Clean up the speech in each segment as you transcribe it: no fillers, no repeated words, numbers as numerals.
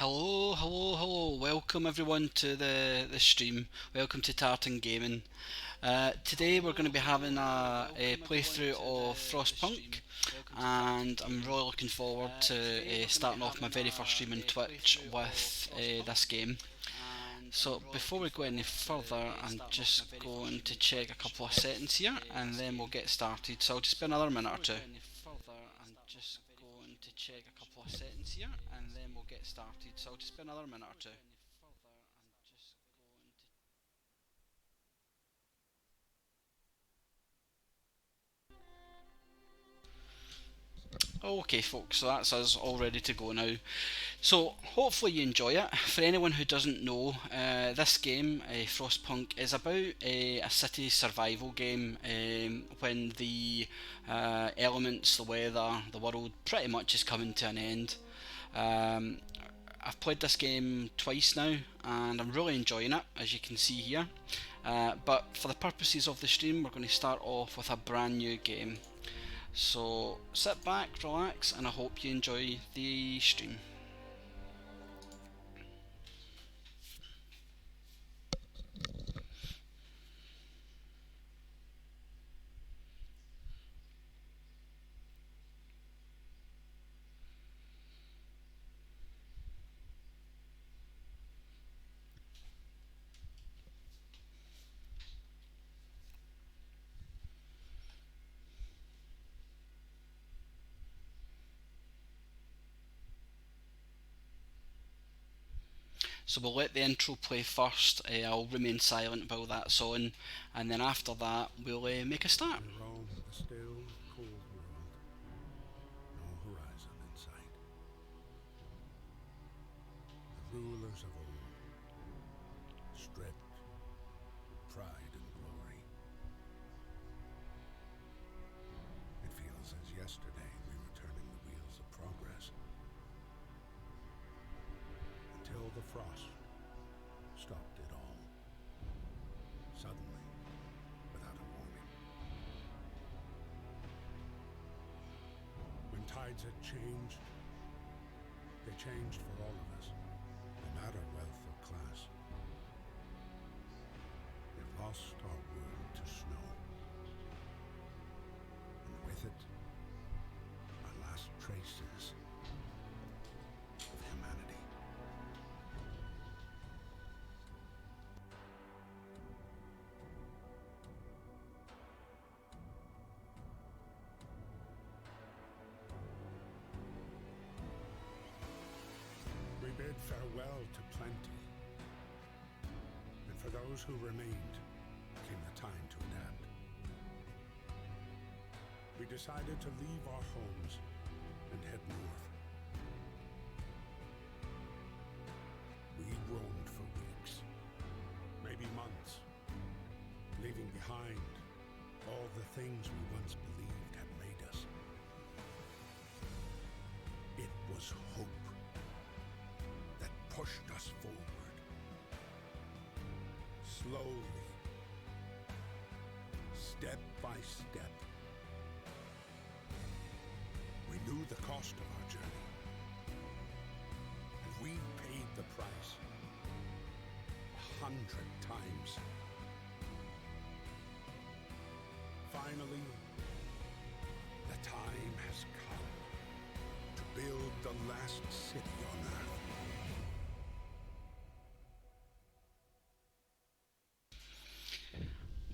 Hello, hello, hello. Welcome everyone to the stream. Welcome to Tartan Gaming. Today we're going to be having a playthrough of FrostPunk, and I'm really looking forward to starting off my very first stream on Twitch with this game. So before we go any further, I'm just going to check a couple of settings here, and then we'll get started. So I'll just be another minute or two. So I'll just be another minute or two. Okay, folks, so that's us all ready to go now. So, hopefully, you enjoy it. For anyone who doesn't know, this game, Frostpunk, is about a city survival game when the elements, the weather, the world pretty much is coming to an end. Um, I've played this game twice now and I'm really enjoying it, as you can see here. But for the purposes of the stream, we're going to start off with a brand new game. So sit back, relax, and I hope you enjoy the stream. So we'll let the intro play first. I'll remain silent while that's on, and then after that we'll make a start. In Rome, a still, cold world. No horizon in sight. The rulers of old, stripped with pride and glory. It feels as yesterday we were turning the wheels of progress. Until the frost stopped it all. Suddenly, without a warning. When tides had changed, they changed for all of us, no matter wealth or class. We lost our world to snow, and with it, our last traces of humanity. We bid farewell to plenty, and for those who remained, came the time to adapt. We decided to leave our homes and head north. We roamed for weeks, maybe months, leaving behind all the things we once believed had made us. It was hope that pushed us forward. Slowly, step by step. We knew the cost of our journey, and we paid the price 100 times. Finally, the time has come to build the last city on Earth.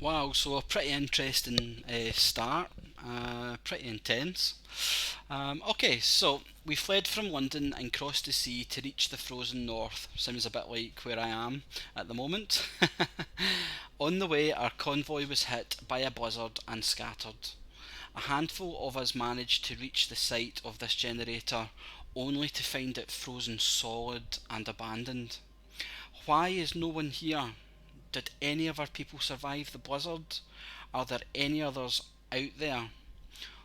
Wow, so a pretty interesting start, pretty intense. Okay, so we fled from London and crossed the sea to reach the frozen north. Sounds a bit like where I am at the moment. On the way, our convoy was hit by a blizzard and scattered. A handful of us managed to reach the site of this generator, only to find it frozen solid and abandoned. Why is no one here? Did any of our people survive the blizzard? Are there any others out there?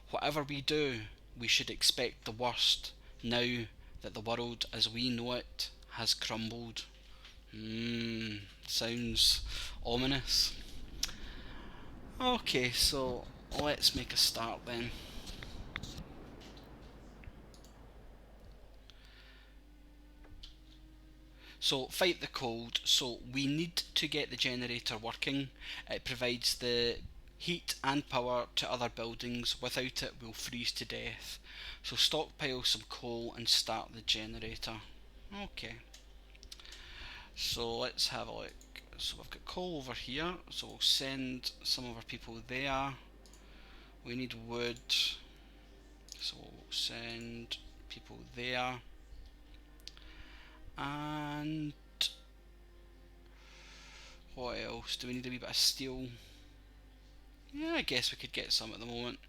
Whatever we do, we should expect the worst now that the world as we know it has crumbled. Sounds ominous. Okay, so let's make a start then. So fight the cold. So we need to get the generator working. It provides the heat and power to other buildings. Without it, we'll freeze to death. So stockpile some coal and start the generator. Okay. So let's have a look. So we've got coal over here. So we'll send some of our people there. We need wood. So we'll send people there. And what else? Do we need a wee bit of steel? Yeah, I guess we could get some at the moment.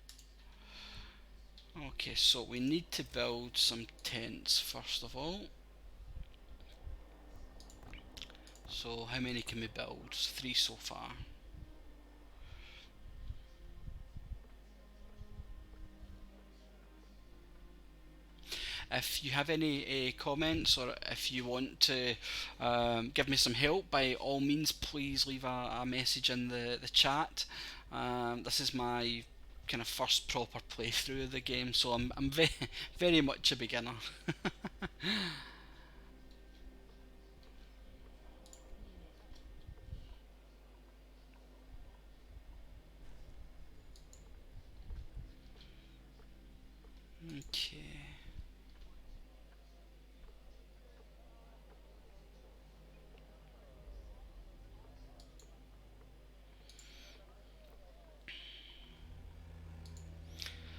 Okay, so we need to build some tents first of all. So how many can we build? 3 so far. If you have any comments, or if you want to give me some help, by all means please leave a message in the chat. This is my kind of first proper playthrough of the game, so I'm very much a beginner. Okay.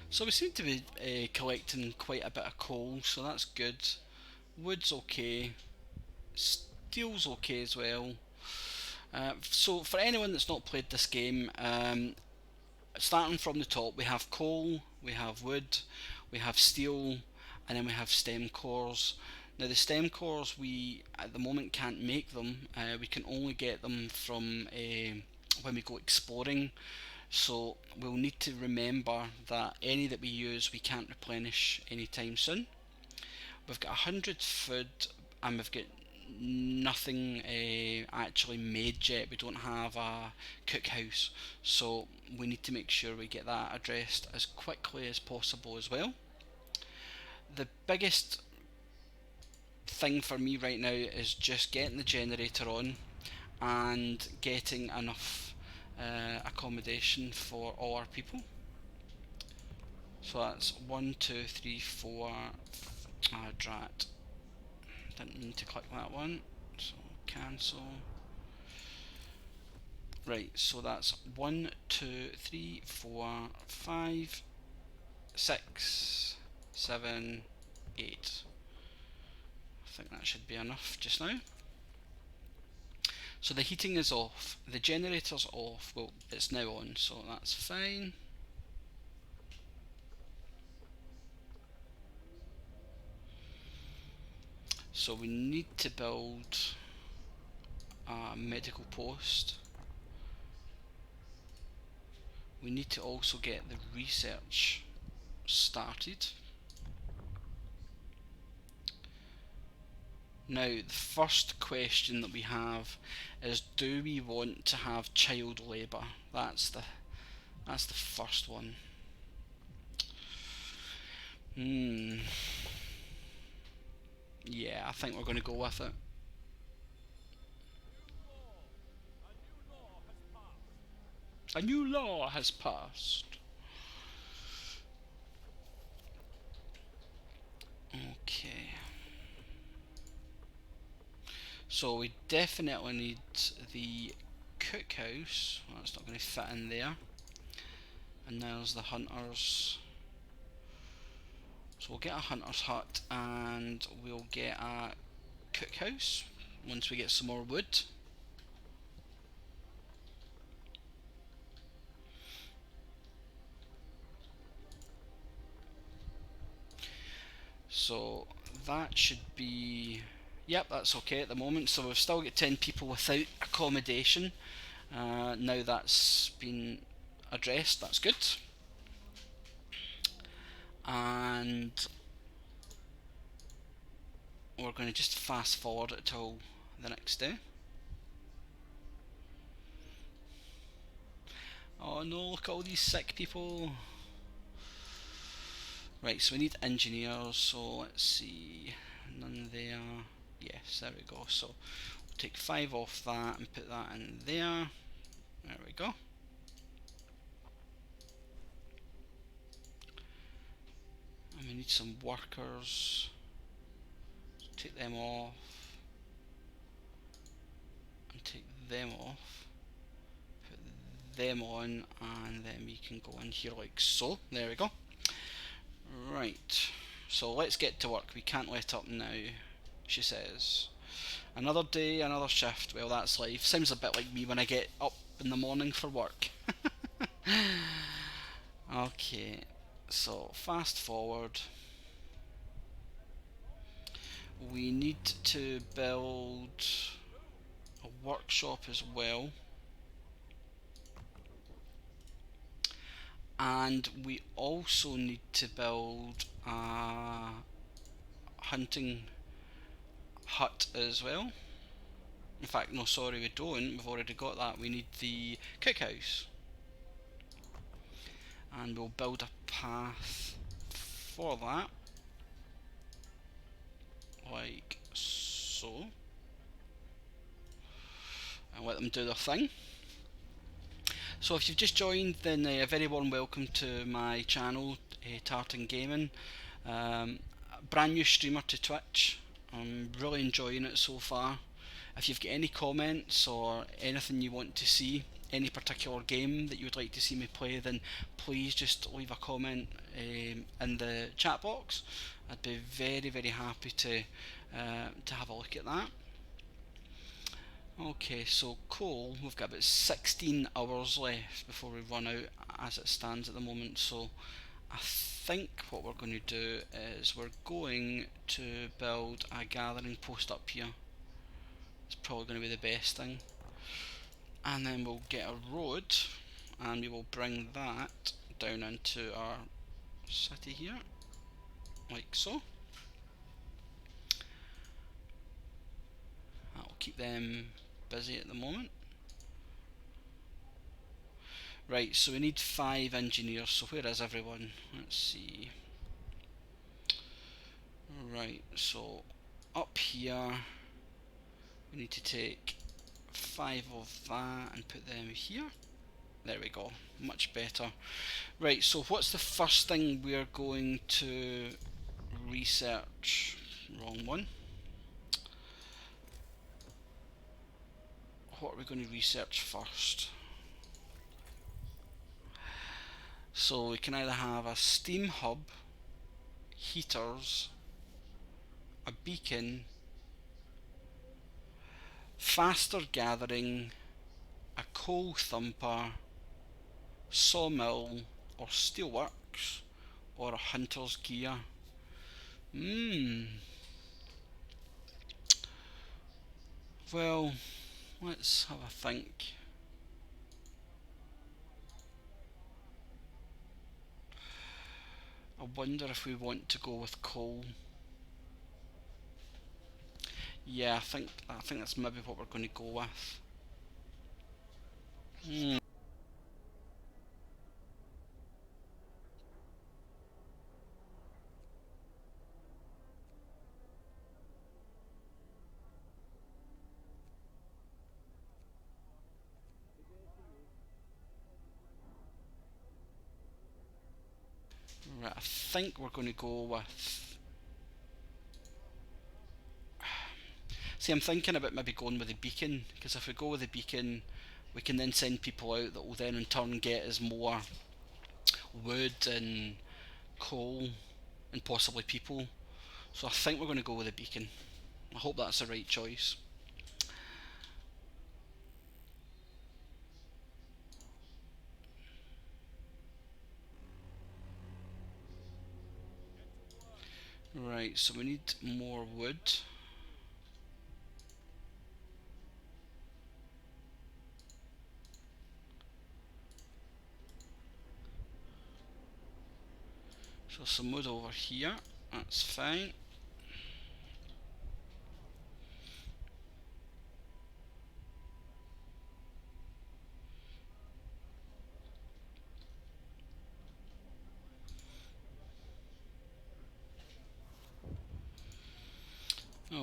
So we seem to be collecting quite a bit of coal, so that's good. Wood's okay. Steel's okay as well. So for anyone that's not played this game, starting from the top, we have coal, we have wood, we have steel, and then we have stem cores. Now the stem cores, we at the moment can't make them. We can only get them from when we go exploring. So we'll need to remember that any that we use we can't replenish anytime soon. We've got 100 food and we've got nothing actually made yet. We don't have a cookhouse, so we need to make sure we get that addressed as quickly as possible as well. The biggest thing for me right now is just getting the generator on and getting enough accommodation for all our people. So that's 1, 2, 3, 4. Drat. Didn't mean to click that one. So cancel. Right, so that's 1, 2, 3, 4, 5, 6, 7, 8. I think that should be enough just now. So the heating is off, the generator's off, well it's now on, so that's fine. So we need to build a medical post. We need to also get the research started. Now, the first question that we have is, do we want to have child labour? That's the first one. Yeah, I think we're going to go with it. A new law has passed. Okay. So we definitely need the cookhouse. Well, that's not going to fit in there. And there's the hunters. So we'll get a hunter's hut and we'll get a cookhouse once we get some more wood. So that should be, yep, that's okay at the moment. So we've still got 10 people without accommodation. Now that's been addressed, that's good. And we're going to just fast forward it till the next day. Oh no, look at all these sick people. Right, so we need engineers, so let's see, none there. Yes, there we go. So we'll take 5 off that and put that in there. There we go. And we need some workers. Take them off. And take them off. Put them on, and then we can go in here like so. There we go. Right. So let's get to work. We can't let up now, she says. Another day, another shift. Well, that's life. Sounds a bit like me when I get up in the morning for work. Okay, so fast forward. We need to build a workshop as well. And we also need to build a hunting hut as well. In fact, no, sorry, we don't. We've already got that. We need the cookhouse. And we'll build a path for that. Like so. And let them do their thing. So if you've just joined, then a very warm welcome to my channel, Tartan Gaming. Brand new streamer to Twitch. I'm really enjoying it so far. If you've got any comments or anything you want to see, any particular game that you would like to see me play, then please just leave a comment in the chat box. I'd be very, very happy to have a look at that. Okay, so coal, we've got about 16 hours left before we run out as it stands at the moment, so I think what we're going to do is we're going to build a gathering post up here. It's probably going to be the best thing. And then we'll get a road and we will bring that down into our city here, like so. That'll keep them busy at the moment. Right, so we need 5 engineers, so where is everyone? Let's see. Right, so up here we need to take 5 of that and put them here. There we go, much better. Right, so what's the first thing we're going to research? Wrong one. What are we going to research first? So we can either have a steam hub, heaters, a beacon, faster gathering, a coal thumper, sawmill, or steelworks, or a hunter's gear. Well, let's have a think. I wonder if we want to go with coal. Yeah, I think that's maybe what we're going to go with. Right, I think we're going to go with... See, I'm thinking about maybe going with the beacon, because if we go with the beacon, we can then send people out that will then in turn get us more wood and coal and possibly people. So I think we're going to go with the beacon. I hope that's the right choice. Right, so we need more wood. So some wood over here, that's fine.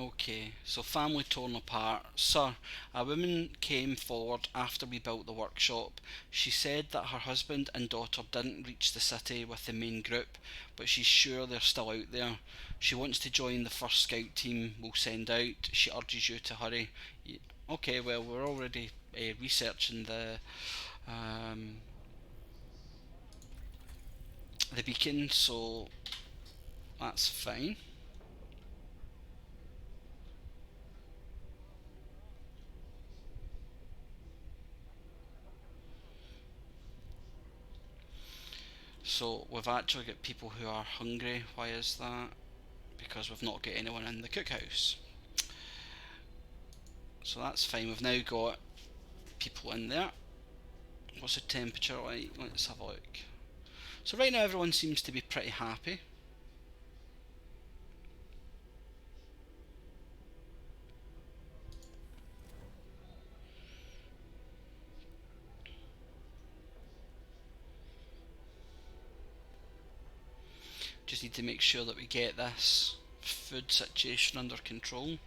Okay, so family torn apart. Sir, a woman came forward after we built the workshop. She said that her husband and daughter didn't reach the city with the main group, but she's sure they're still out there. She wants to join the first scout team we'll send out. She urges you to hurry. Okay, well, we're already researching um, the beacon, so that's fine. So we've actually got people who are hungry. Why is that? Because we've not got anyone in the cookhouse. So that's fine. We've now got people in there. What's the temperature like? Let's have a look. So right now everyone seems to be pretty happy. Just need to make sure that we get this food situation under control.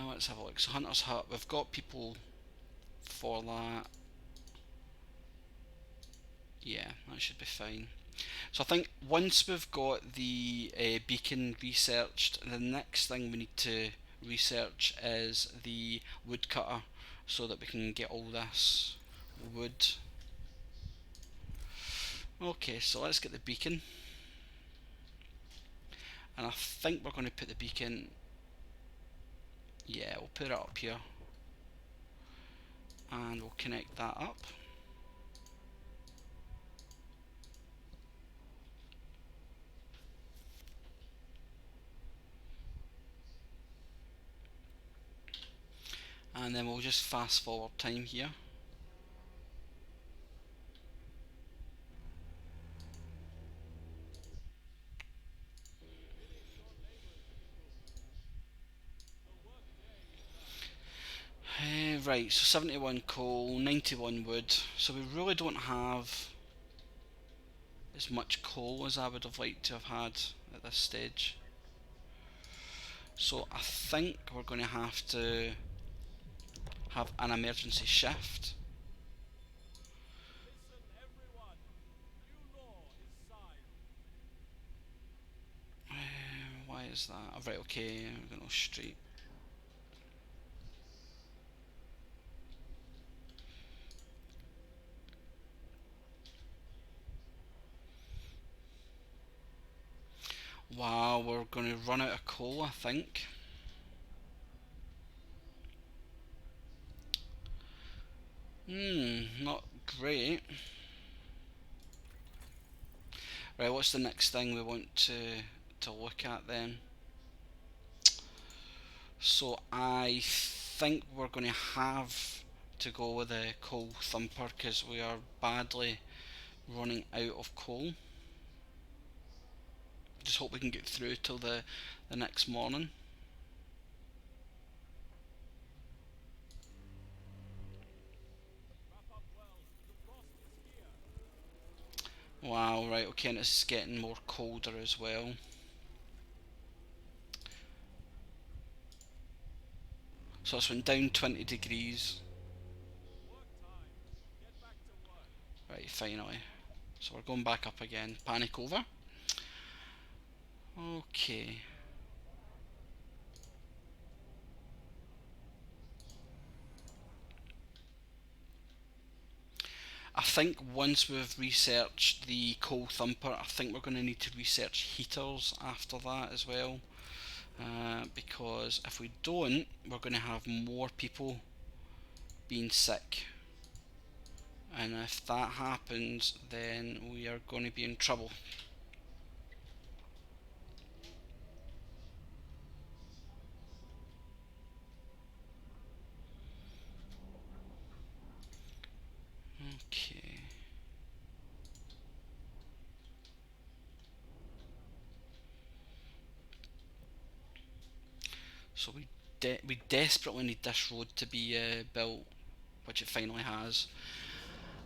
Let's have a look. So Hunter's Hut, we've got people for that. Yeah, that should be fine. So I think once we've got the beacon researched, the next thing we need to research is the woodcutter so that we can get all this wood. Okay, so let's get the beacon. And I think we're going to put the beacon, yeah, we'll put it up here. And we'll connect that up. And then we'll just fast forward time here. Right, so 71 coal, 91 wood. So we really don't have as much coal as I would have liked to have had at this stage. So I think we're going to have an emergency shift. Why is that? Oh, right, okay, we're going to go straight. Wow, we're going to run out of coal, I think. Not great. Right, what's the next thing we want to look at then? So I think we're going to have to go with a coal thumper because we are badly running out of coal. Just hope we can get through till the next morning. Wow, right, okay, and it's getting more colder as well. So it's went down 20 degrees. Right, finally. So we're going back up again. Panic over. Okay. I think once we've researched the coal thumper, I think we're going to need to research heaters after that as well. Because if we don't, we're going to have more people being sick. And if that happens, then we are going to be in trouble. Okay. So we desperately need this road to be built, which it finally has.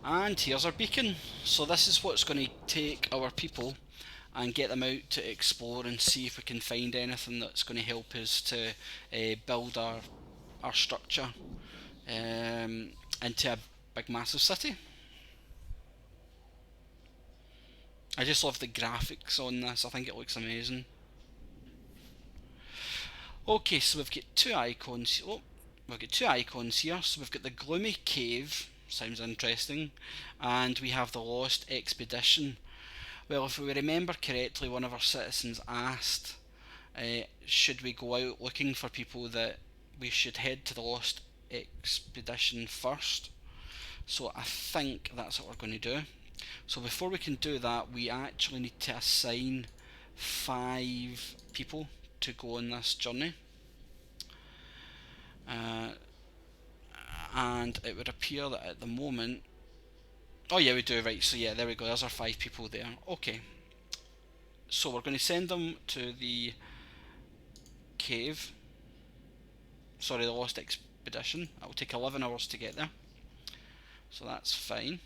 And here's our beacon. So this is what's going to take our people and get them out to explore and see if we can find anything that's going to help us to build our structure into a big massive city. I just love the graphics on this. I think it looks amazing. Okay, so we've got two icons. Oh, we've got two icons here. So we've got the gloomy cave. Sounds interesting. And we have the lost expedition. Well, if we remember correctly, one of our citizens asked, should we go out looking for people, that we should head to the lost expedition first. So I think that's what we're going to do. So before we can do that, we actually need to assign 5 people to go on this journey. And it would appear that at the moment, oh yeah, we do, right, so yeah, there we go, there's our 5 people there. Okay, so we're going to send them to the cave, sorry, the lost expedition. It will take 11 hours to get there, so that's fine.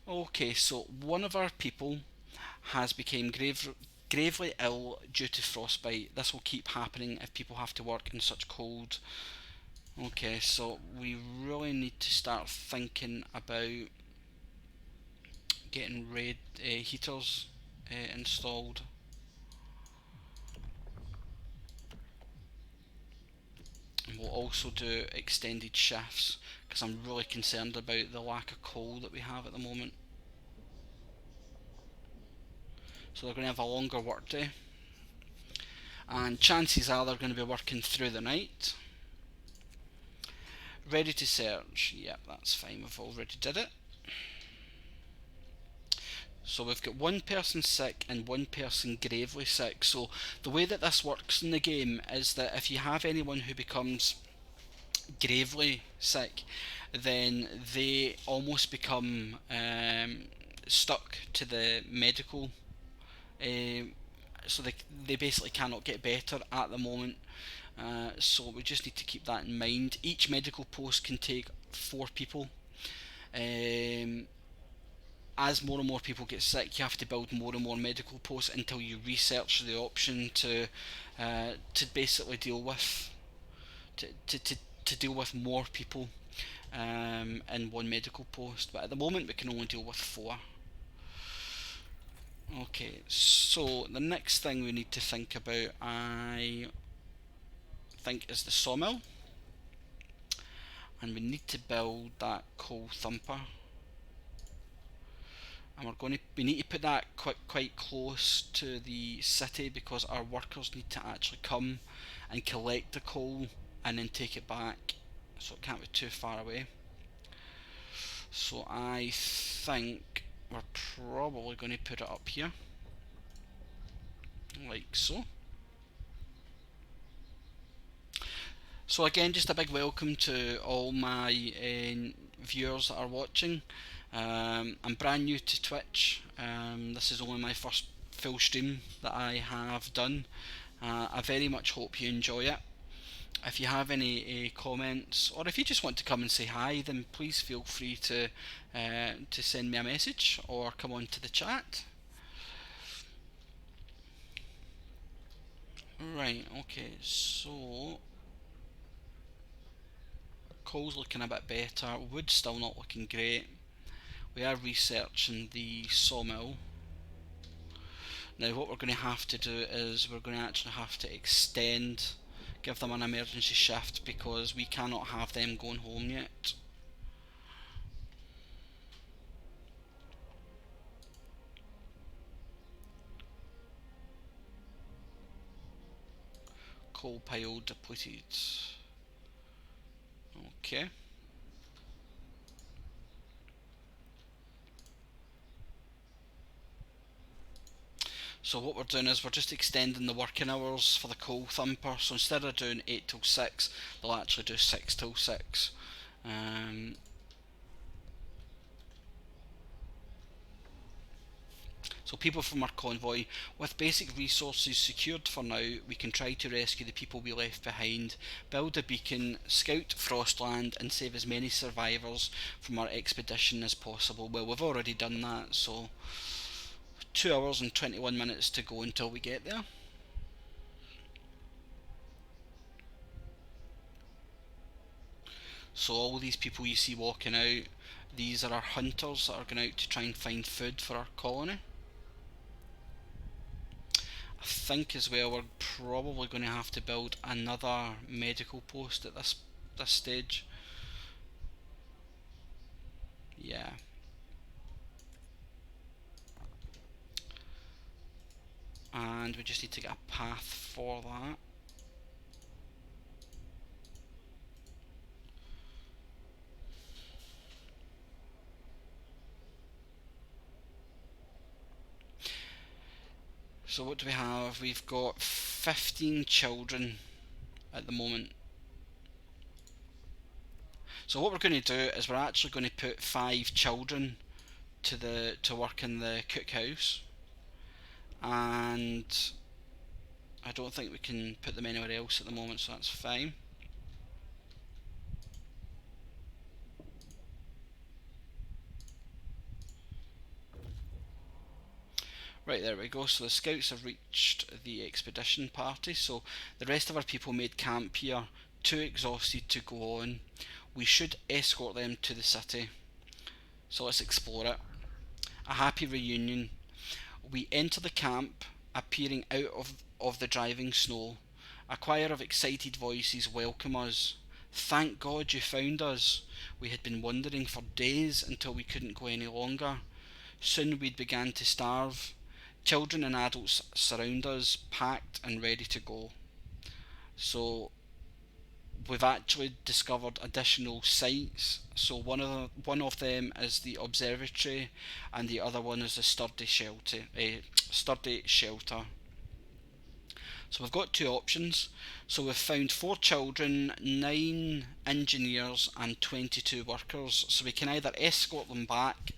Okay, so one of our people has become gravely ill due to frostbite. This will keep happening if people have to work in such cold. Okay, so we really need to start thinking about getting heaters installed. And we'll also do extended shifts, because I'm really concerned about the lack of coal that we have at the moment. So they're going to have a longer work day, and chances are they're going to be working through the night. Ready to search, yep, that's fine, we've already did it. So we've got one person sick and one person gravely sick. So the way that this works in the game is that if you have anyone who becomes gravely sick, then they almost become stuck to the medical, so they basically cannot get better at the moment. So we just need to keep that in mind. Each medical post can take 4 people. As more and more people get sick, you have to build more and more medical posts until you research the option to basically deal with to deal with more people in one medical post. But at the moment, we can only deal with 4. Okay, so the next thing we need to think about, I think, is the sawmill, and we need to build that coal thumper. And we need to put that quite close to the city, because our workers need to actually come and collect the coal and then take it back, so it can't be too far away. So I think we're probably going to put it up here, like so. So again, just a big welcome to all my viewers that are watching. I'm brand new to Twitch. This is only my first full stream that I have done. I very much hope you enjoy it. If you have any comments, or if you just want to come and say hi, then please feel free to send me a message or come on to the chat. Right, okay, so coal's looking a bit better, wood's still not looking great. We are researching the sawmill. Now what we're going to have to do is we're going to actually have to give them an emergency shift, because we cannot have them going home yet. Coal pile depleted. Okay. So what we're doing is we're just extending the working hours for the coal thumper. So instead of doing 8 till 6, they'll actually do 6 till 6. So people from our convoy, with basic resources secured for now, we can try to rescue the people we left behind, build a beacon, scout Frostland, and save as many survivors from our expedition as possible. Well, we've already done that, so 2 hours and 21 minutes to go until we get there. So all these people you see walking out, these are our hunters that are going out to try and find food for our colony. I think as well we're probably going to have to build another medical post at this stage. Yeah. And we just need to get a path for that. So what do we have? We've got 15 children at the moment. So what we're going to do is we're actually going to put 5 children to work in the cookhouse, and I don't think we can put them anywhere else at the moment, so that's fine. Right, there we go. So the scouts have reached the expedition party. So the rest of our people made camp here, too exhausted to go on. We should escort them to the city. So let's explore it. A happy reunion. We enter the camp, appearing out of the driving snow. A choir of excited voices welcome us. Thank God you found us. We had been wandering for days until we couldn't go any longer. Soon we'd began to starve. Children and adults surround us, packed and ready to go. So we've actually discovered additional sites. So one of them is the observatory, and the other one is a sturdy shelter. So we've got 2 options. So we've found 4 children, 9 engineers, and 22 workers. So we can either escort them back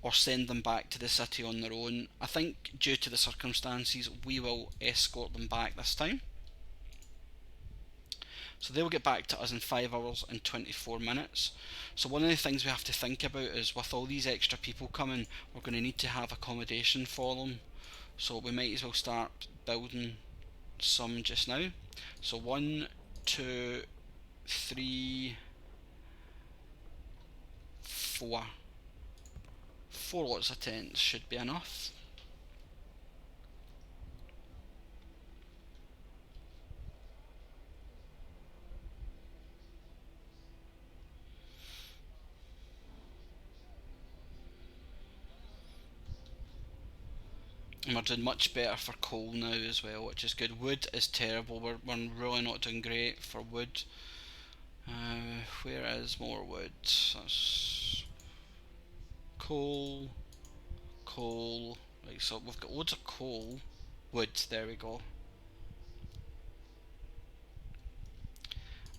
or send them back to the city on their own. I think due to the circumstances, we will escort them back this time. So they'll get back to us in 5 hours and 24 minutes. So one of the things we have to think about is with all these extra people coming, we're going to need to have accommodation for them. So we might as well start building some just now. So 1, 2, 3, 4. 4 lots of tents should be enough. And we're doing much better for coal now as well, which is good. Wood is terrible. We're really not doing great for wood. Where is more wood? That's coal, coal. Right, so we've got loads of coal. Wood, there we go.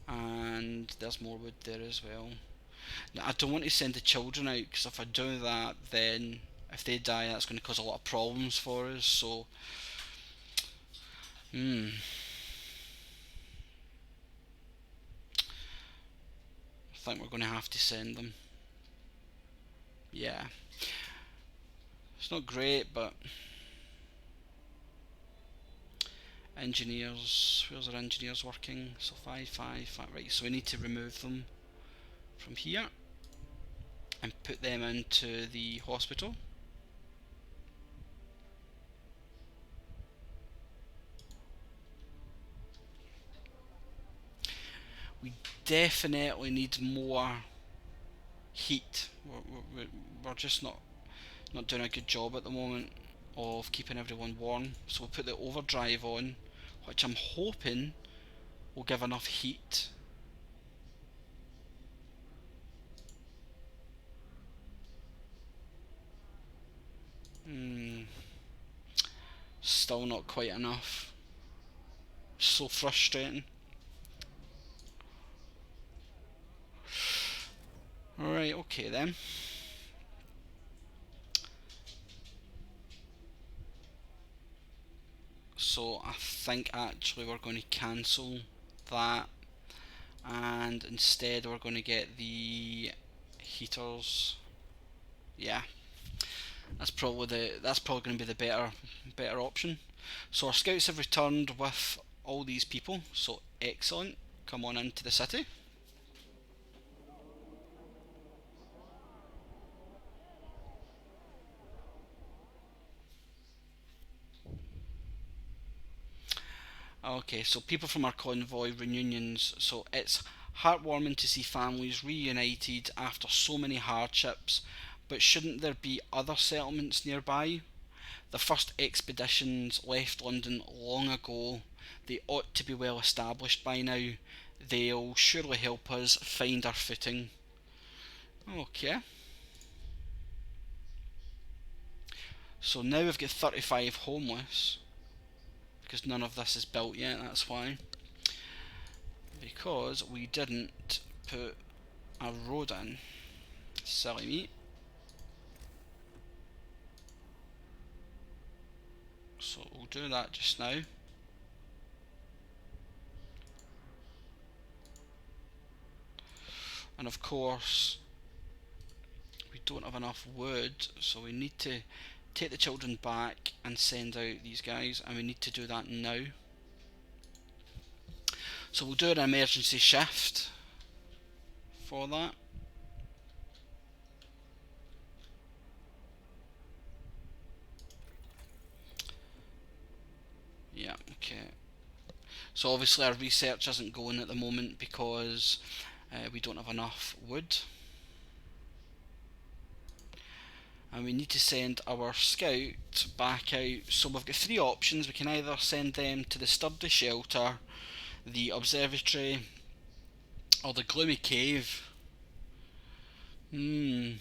And there's more wood there as well. Now, I don't want to send the children out, because if I do that, then if they die, that's going to cause a lot of problems for us. So, I think we're going to have to send them. Yeah, it's not great, but engineers. Where's our engineers working? So 5, 5, 5. Right. So we need to remove them from here and put them into the hospital. We definitely need more heat. We're just not doing a good job at the moment of keeping everyone warm. So we'll put the overdrive on, which I'm hoping will give enough heat. Still not quite enough. So frustrating. Right, okay then. So I think actually we're going to cancel that, and instead we're going to get the heaters. Yeah, that's probably going to be the better option. So our scouts have returned with all these people. So excellent. Come on into the city. Okay, so people from our convoy reunions. So it's heartwarming to see families reunited after so many hardships, but shouldn't there be other settlements nearby? The first expeditions left London long ago. They ought to be well established by now. They'll surely help us find our footing. Okay, so now we've got 35 homeless because none of this is built yet, that's why. Because we didn't put a road in. Silly me. So we'll do that just now. And of course, we don't have enough wood, so we need to take the children back and send out these guys, and we need to do that now. So we'll do an emergency shift for that. Yeah, okay. So obviously our research isn't going at the moment because we don't have enough wood. And we need to send our scout back out. So we've got three options. We can either send them to the sturdy shelter, the observatory, or the gloomy cave. I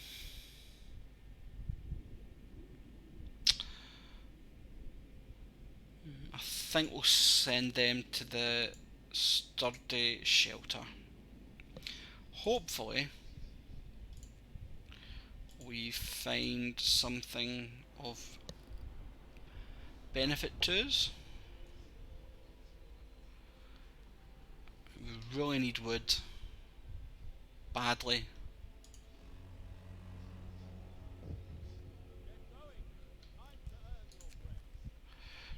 think we'll send them to the sturdy shelter. Hopefully we find something of benefit to us. We really need wood badly.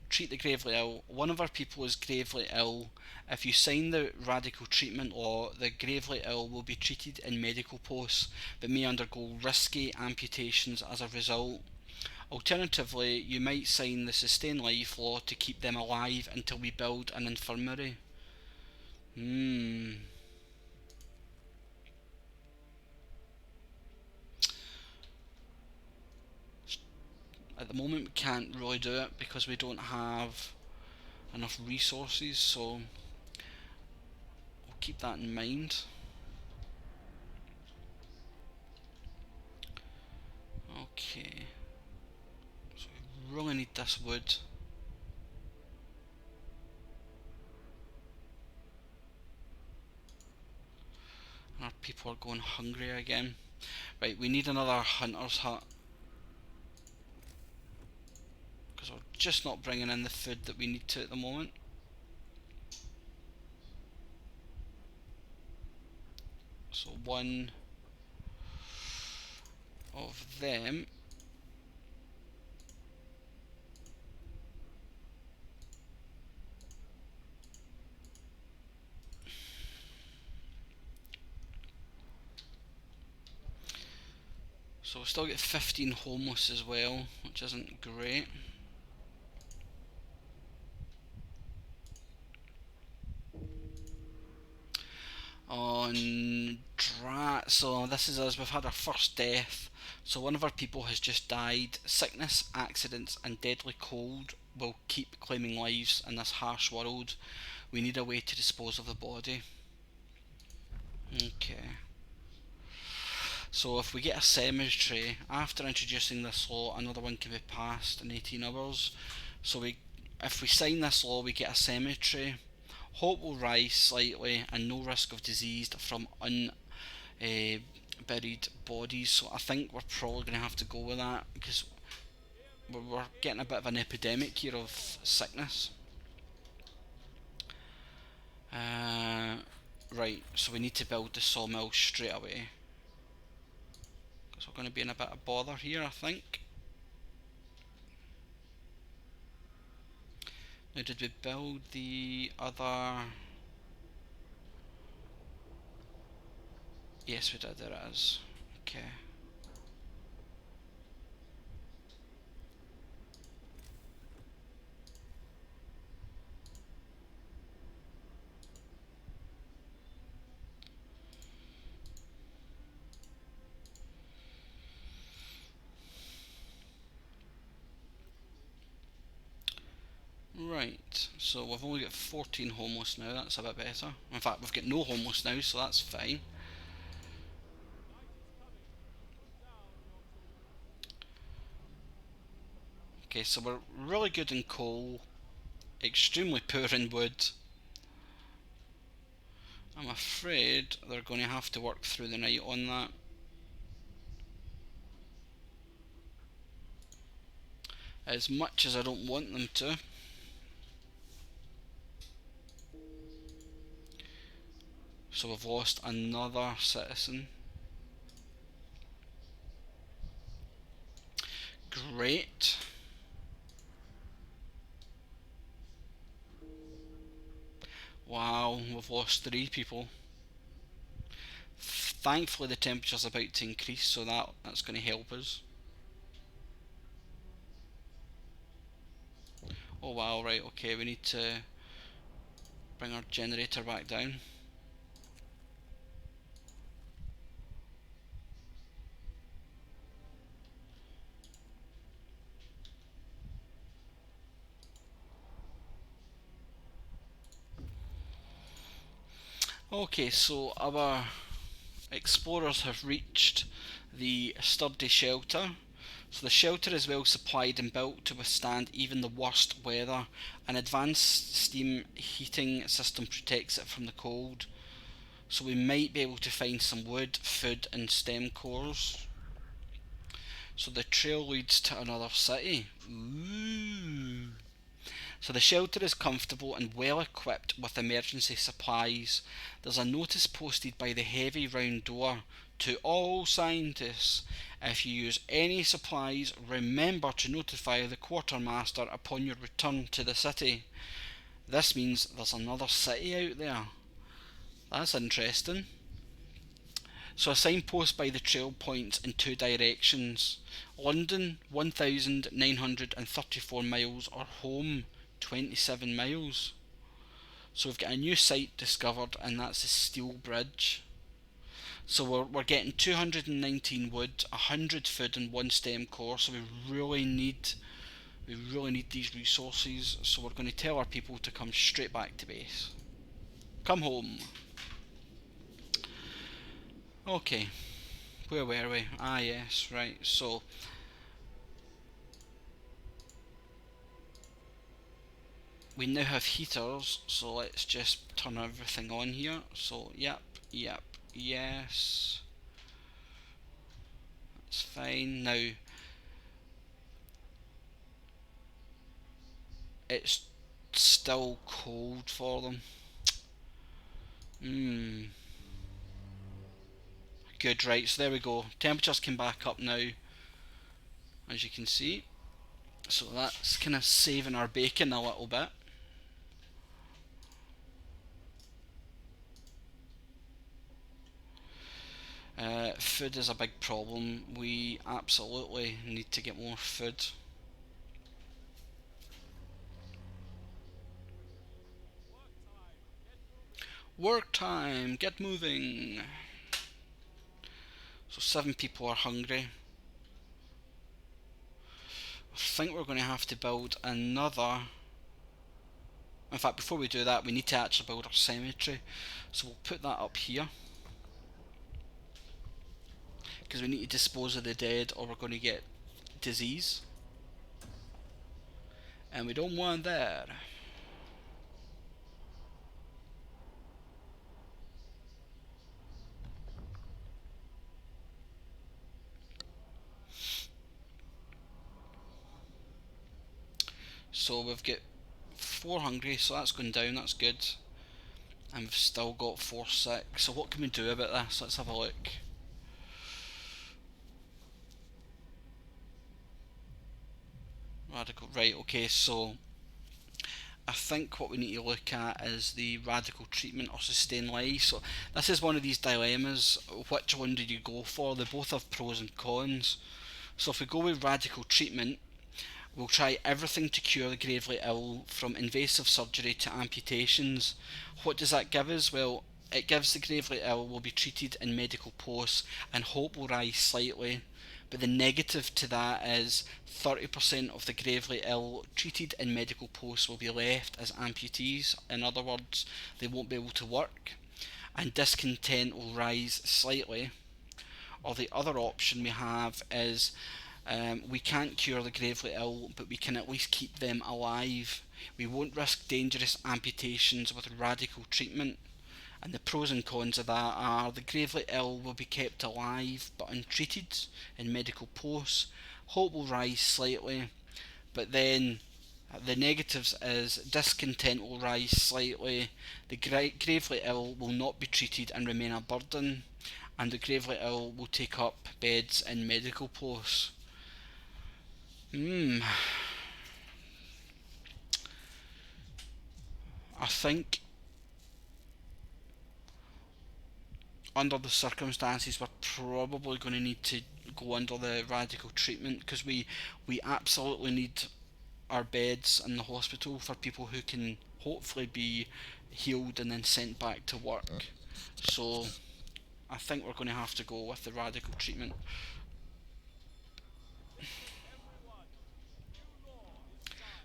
Treat the gravely ill. One of our people is gravely ill. If you sign the radical treatment law, the gravely ill will be treated in medical posts but may undergo risky amputations as a result. Alternatively, you might sign the sustain life law to keep them alive until we build an infirmary. At the moment, we can't really do it because we don't have enough resources, so we'll keep that in mind. Okay, so we really need this wood. And our people are going hungry again. Right, we need another hunter's hut because we're just not bringing in the food that we need to at the moment. So one of them. So we still get 15 homeless as well, which isn't great. On Drat, so this is us, we've had our first death. So one of our people has just died. Sickness, accidents, and deadly cold will keep claiming lives in this harsh world. We need a way to dispose of the body. Okay. So if we get a cemetery, after introducing this law, another one can be passed in 18 hours. So if we sign this law, we get a cemetery. Hope will rise slightly and no risk of disease from unburied bodies. So I think we're probably going to have to go with that because we're getting a bit of an epidemic here of sickness. Right, so we need to build the sawmill straight away. Because we're going to be in a bit of bother here, I think. Now, did we build the other... Yes, we did, there it is. Okay. Right, so we've only got 14 homeless now, that's a bit better. In fact, we've got no homeless now, so that's fine. Okay, so we're really good in coal, extremely poor in wood. I'm afraid they're going to have to work through the night on that. As much as I don't want them to. So we've lost another citizen. Great. Wow, we've lost 3 people. Thankfully the temperature's about to increase, so that's going to help us. Oh wow, right, okay, we need to bring our generator back down. Okay, so our explorers have reached the sturdy shelter. So the shelter is well supplied and built to withstand even the worst weather. An advanced steam heating system protects it from the cold. So we might be able to find some wood, food and stem cores. So the trail leads to another city. Ooh. So the shelter is comfortable and well equipped with emergency supplies. There's a notice posted by the heavy round door to all scientists. If you use any supplies, remember to notify the quartermaster upon your return to the city. This means there's another city out there. That's interesting. So a signpost by the trail points in 2 directions. London 1,934 miles or home 27 miles. So we've got a new site discovered and that's the Steel Bridge. So we're getting 219 wood, 100 food and 1 stem core, so we really need these resources, so we're going to tell our people to come straight back to base. Come home. Okay, where were we? Ah yes, right, so we now have heaters, so let's just turn everything on here. So yep, yes, that's fine. Now it's still cold for them. Good, right, so there we go. Temperatures came back up now, as you can see. So that's kind of saving our bacon a little bit. Food is a big problem. We absolutely need to get more food. Work time, get moving. So 7 people are hungry. I think we're going to have to build another. In fact, before we do that, we need to actually build our cemetery. So we'll put that up here. Because we need to dispose of the dead or we're going to get disease. And we don't want that. So we've got 4 hungry, so that's going down, that's good. And we've still got 4 sick. So what can we do about this? Let's have a look. Radical, right, okay, so I think what we need to look at is the radical treatment or sustain life. So this is one of these dilemmas. Which one do you go for? They both have pros and cons. So if we go with radical treatment, we'll try everything to cure the gravely ill, from invasive surgery to amputations. What does that give us? Well, it gives the gravely ill will be treated in medical posts and hope will rise slightly. But the negative to that is 30% of the gravely ill treated in medical posts will be left as amputees. In other words, they won't be able to work. And discontent will rise slightly. Or the other option we have is we can't cure the gravely ill, but we can at least keep them alive. We won't risk dangerous amputations with radical treatment. And the pros and cons of that are the gravely ill will be kept alive but untreated in medical posts. Hope will rise slightly, but then the negatives is discontent will rise slightly, the gravely ill will not be treated and remain a burden, and the gravely ill will take up beds in medical posts. I think under the circumstances we're probably going to need to go under the radical treatment, because we absolutely need our beds in the hospital for people who can hopefully be healed and then sent back to work. So I think we're going to have to go with the radical treatment.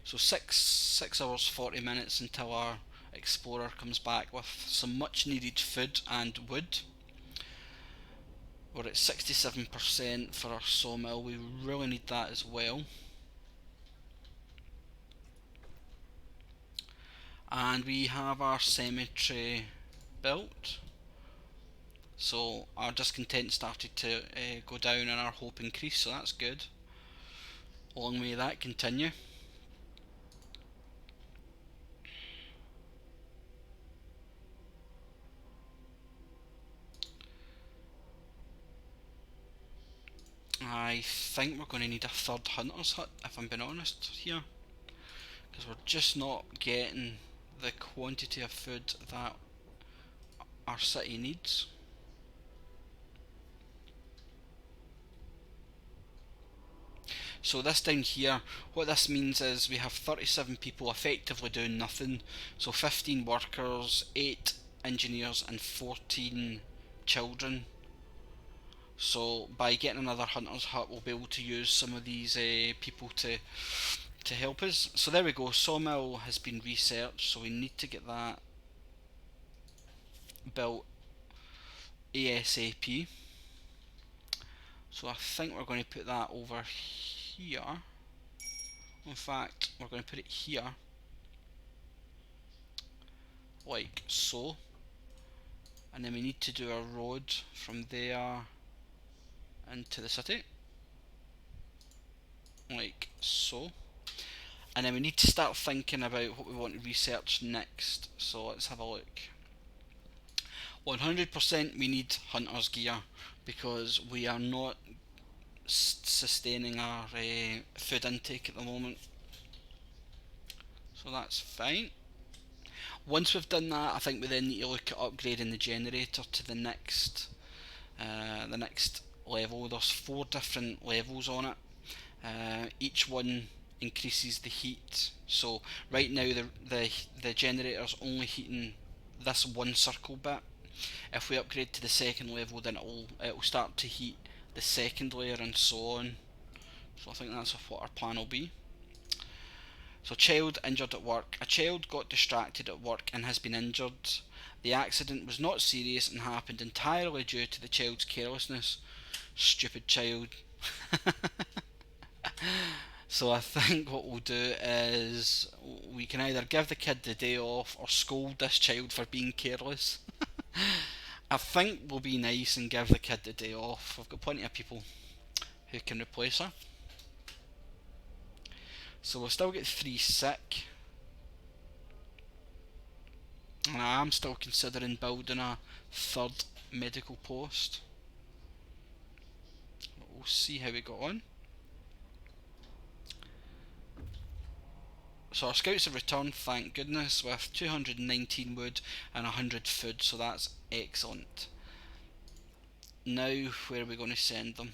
So 6 hours 40 minutes until our explorer comes back with some much needed food and wood. We're at 67% for our sawmill. We really need that as well. And we have our cemetery built. So our discontent started to go down and our hope increased, so that's good. Long may that continue. I think we're going to need a third hunter's hut, if I'm being honest here, because we're just not getting the quantity of food that our city needs. So this down here, what this means is we have 37 people effectively doing nothing. So 15 workers, 8 engineers and 14 children. So by getting another hunter's hut, we'll be able to use some of these people to help us. So there we go, sawmill has been researched, so we need to get that built ASAP. So I think we're going to put that over here. In fact, we're going to put it here, like so. And then we need to do a road from there into the city, like so. And then we need to start thinking about what we want to research next. So let's have a look. 100% we need hunter's gear, because we are not sustaining our food intake at the moment. So that's fine. Once we've done that, I think we then need to look at upgrading the generator to the next level. There's 4 different levels on it. Each one increases the heat. So right now the generator's only heating this one circle bit. If we upgrade to the second level, then it'll start to heat the second layer and so on. So I think that's what our plan will be. So child injured at work. A child got distracted at work and has been injured. The accident was not serious and happened entirely due to the child's carelessness. Stupid child. So I think what we'll do is we can either give the kid the day off or scold this child for being careless. I think we'll be nice and give the kid the day off. We've got plenty of people who can replace her. So we'll still get 3 sick. And I am still considering building a third medical post. We'll see how we got on. So our scouts have returned, thank goodness, with 219 wood and 100 food, so that's excellent. Now, where are we going to send them?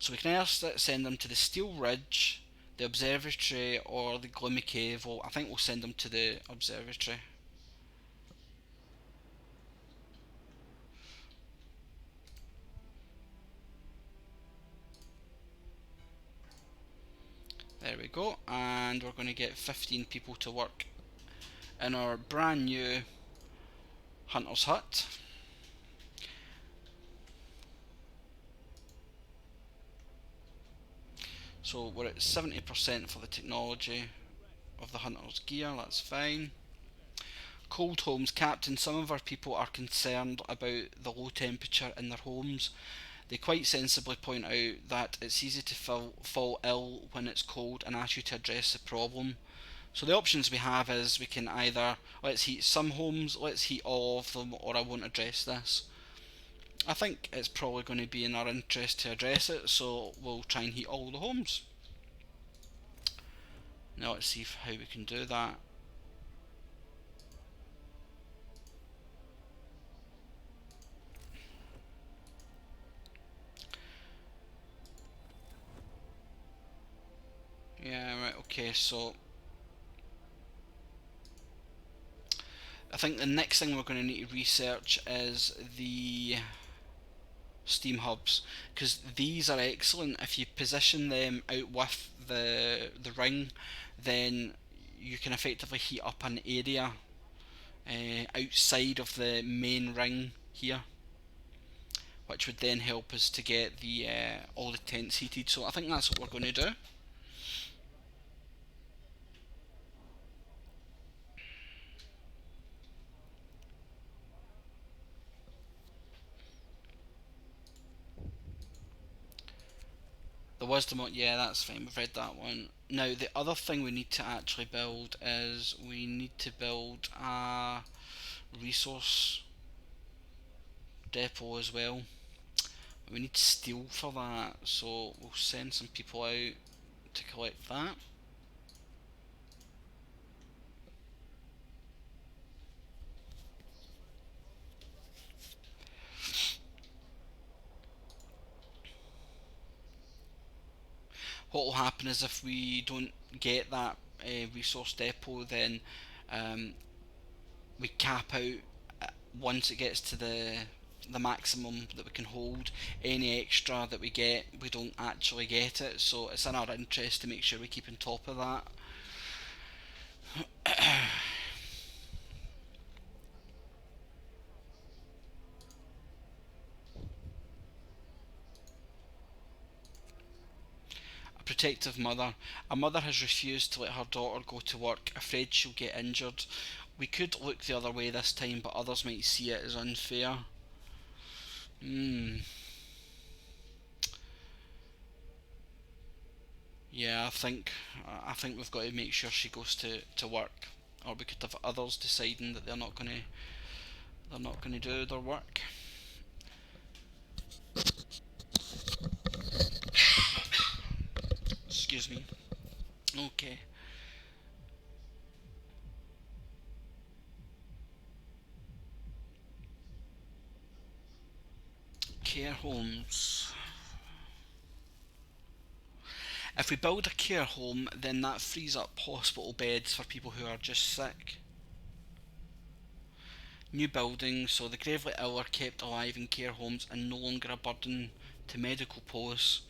So we can either send them to the Steel Ridge, the Observatory, or the Gloomy Cave. Well, I think we'll send them to the Observatory. There we go, and we're going to get 15 people to work in our brand new Hunter's Hut. So we're at 70% for the technology of the Hunter's gear, that's fine. Cold homes, Captain, some of our people are concerned about the low temperature in their homes. They quite sensibly point out that it's easy to fall ill when it's cold and ask you to address the problem. So the options we have is we can either let's heat some homes, let's heat all of them, or I won't address this. I think it's probably going to be in our interest to address it, so we'll try and heat all the homes. Now let's see how we can do that. Yeah, right, okay, so I think the next thing we're going to need to research is the steam hubs, because these are excellent. If you position them out with the ring, then you can effectively heat up an area outside of the main ring here, which would then help us to get the all the tents heated. So I think that's what we're going to do. The wisdom, yeah, that's fine. We've read that one. Now the other thing we need to actually build is we need to build a resource depot as well. We need steel for that, so we'll send some people out to collect that. What will happen is if we don't get that resource depot, then um, we cap out once it gets to the maximum that we can hold. Any extra that we get, we don't actually get it, so it's in our interest to make sure we keep on top of that. A protective mother. A mother has refused to let her daughter go to work, afraid she'll get injured. We could look the other way this time, but others might see it as unfair. Yeah, I think we've got to make sure she goes to work, or we could have others deciding that they're not gonna do their work. Excuse me. Okay. Care homes. If we build a care home, then that frees up hospital beds for people who are just sick. New buildings, so the gravely ill are kept alive in care homes and no longer a burden to medical posts.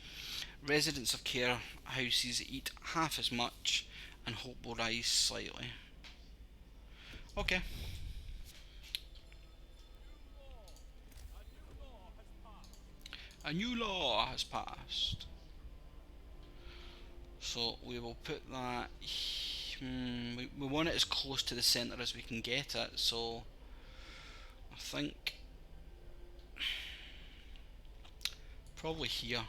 Residents of care houses eat half as much and hope will rise slightly. Okay. A new law has passed. So we will put that. We want it as close to the centre as we can get it, so I think probably here.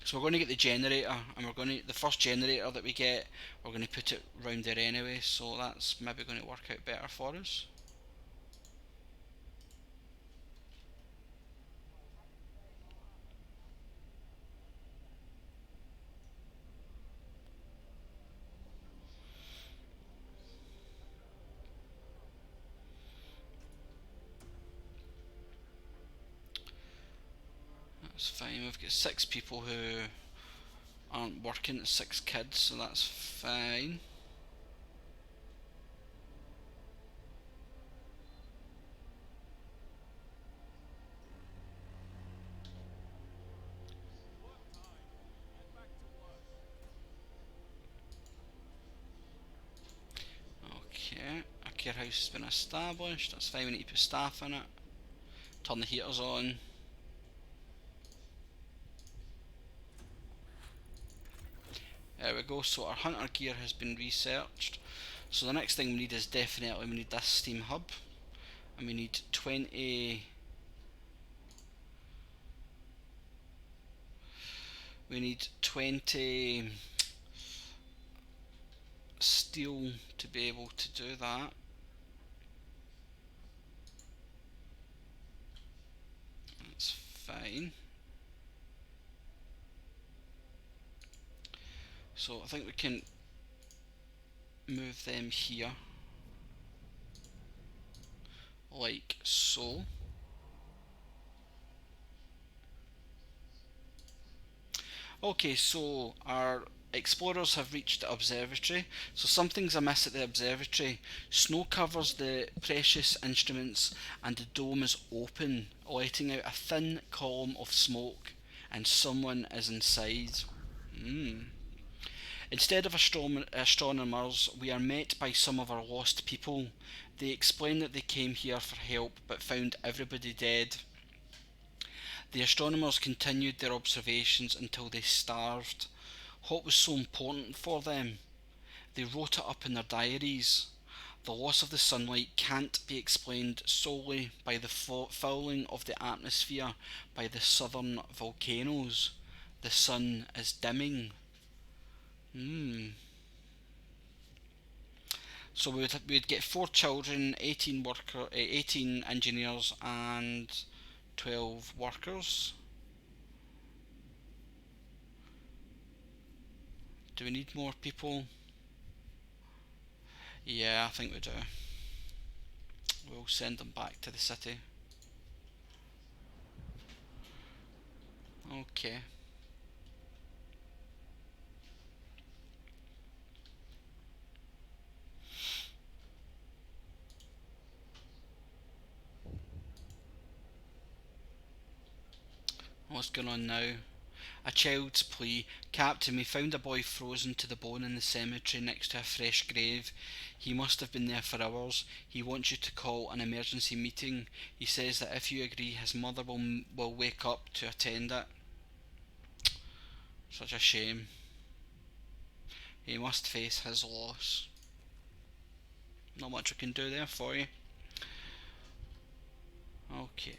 So we're going to get the generator, and the first generator that we get, we're going to put it round there anyway, so that's maybe going to work out better for us. That's fine. We've got 6 people who aren't working, 6 kids, so that's fine. Okay, a care house has been established. That's fine. We need to put staff in it. Turn the heaters on. There we go. So our hunter gear has been researched. So the next thing we need is definitely we need this steam hub, and we need 20. We need 20 steel to be able to do that. That's fine. So I think we can move them here, like so. Okay, so our explorers have reached the observatory. So something's amiss at the observatory. Snow covers the precious instruments and the dome is open, letting out a thin column of smoke, and someone is inside. Instead of astronomers, we are met by some of our lost people. They explain that they came here for help but found everybody dead. The astronomers continued their observations until they starved. What was so important for them? They wrote it up in their diaries. The loss of the sunlight can't be explained solely by the fouling of the atmosphere by the southern volcanoes. The sun is dimming. So we'd get 4 children, 18 engineers, and 12 workers. Do we need more people? Yeah, I think we do. We'll send them back to the city. Okay. What's going on now? A child's plea. Captain, we found a boy frozen to the bone in the cemetery next to a fresh grave. He must have been there for hours. He wants you to call an emergency meeting. He says that if you agree, his mother will wake up to attend it. Such a shame. He must face his loss. Not much we can do there for you. Okay.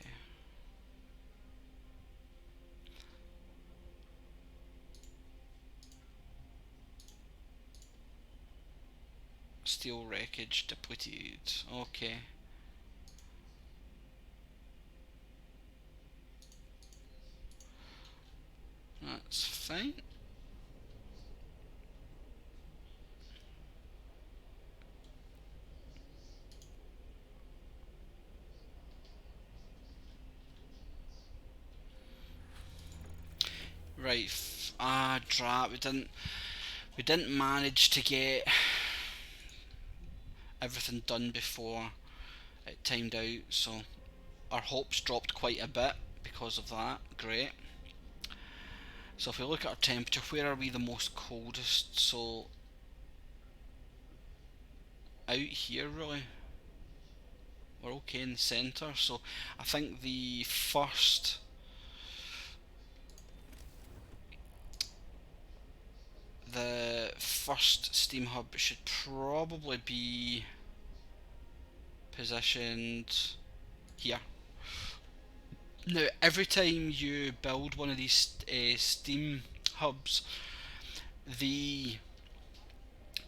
Steel wreckage depleted. Okay. That's fine. Right. Drat. We didn't manage to get everything done before it timed out, so our hopes dropped quite a bit because of that. Great. So if we look at our temperature, where are we the most coldest? So out here really. We're okay in the centre, so I think the first steam hub should probably be positioned here. Now every time you build one of these steam hubs, the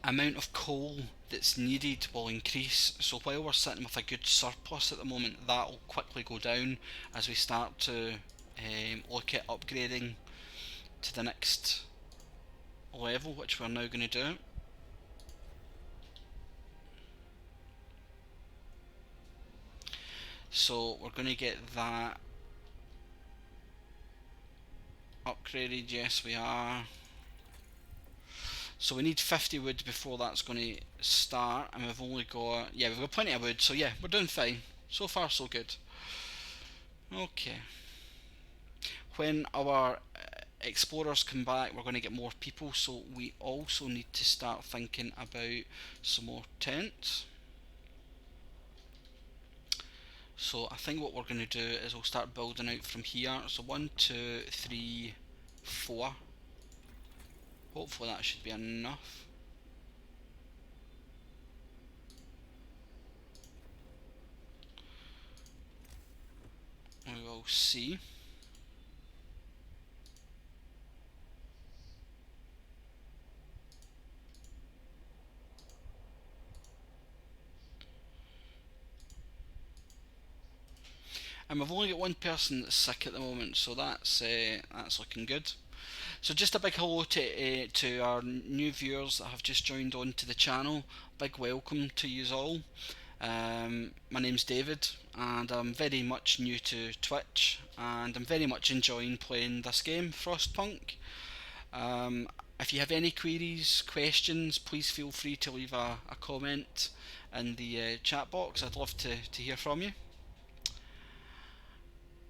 amount of coal that's needed will increase. So while we're sitting with a good surplus at the moment, that'll quickly go down as we start to look at upgrading to the next level, which we're now going to do. So we're going to get that upgraded. Yes, we are. So we need 50 wood before that's going to start, and we've only got, yeah, we've got plenty of wood, so yeah, we're doing fine. So far so good. Okay. When our explorers come back, we're going to get more people, so we also need to start thinking about some more tents. So I think what we're going to do is we'll start building out from here. So 1, 2, 3, 4. Hopefully that should be enough. We will see. And we've only got one person that's sick at the moment, so that's looking good. So just a big hello to our new viewers that have just joined on to the channel. Big welcome to you all. My name's David, and I'm very much new to Twitch, and I'm very much enjoying playing this game, FrostPunk. If you have any queries, questions, please feel free to leave a comment in the chat box. I'd love to hear from you.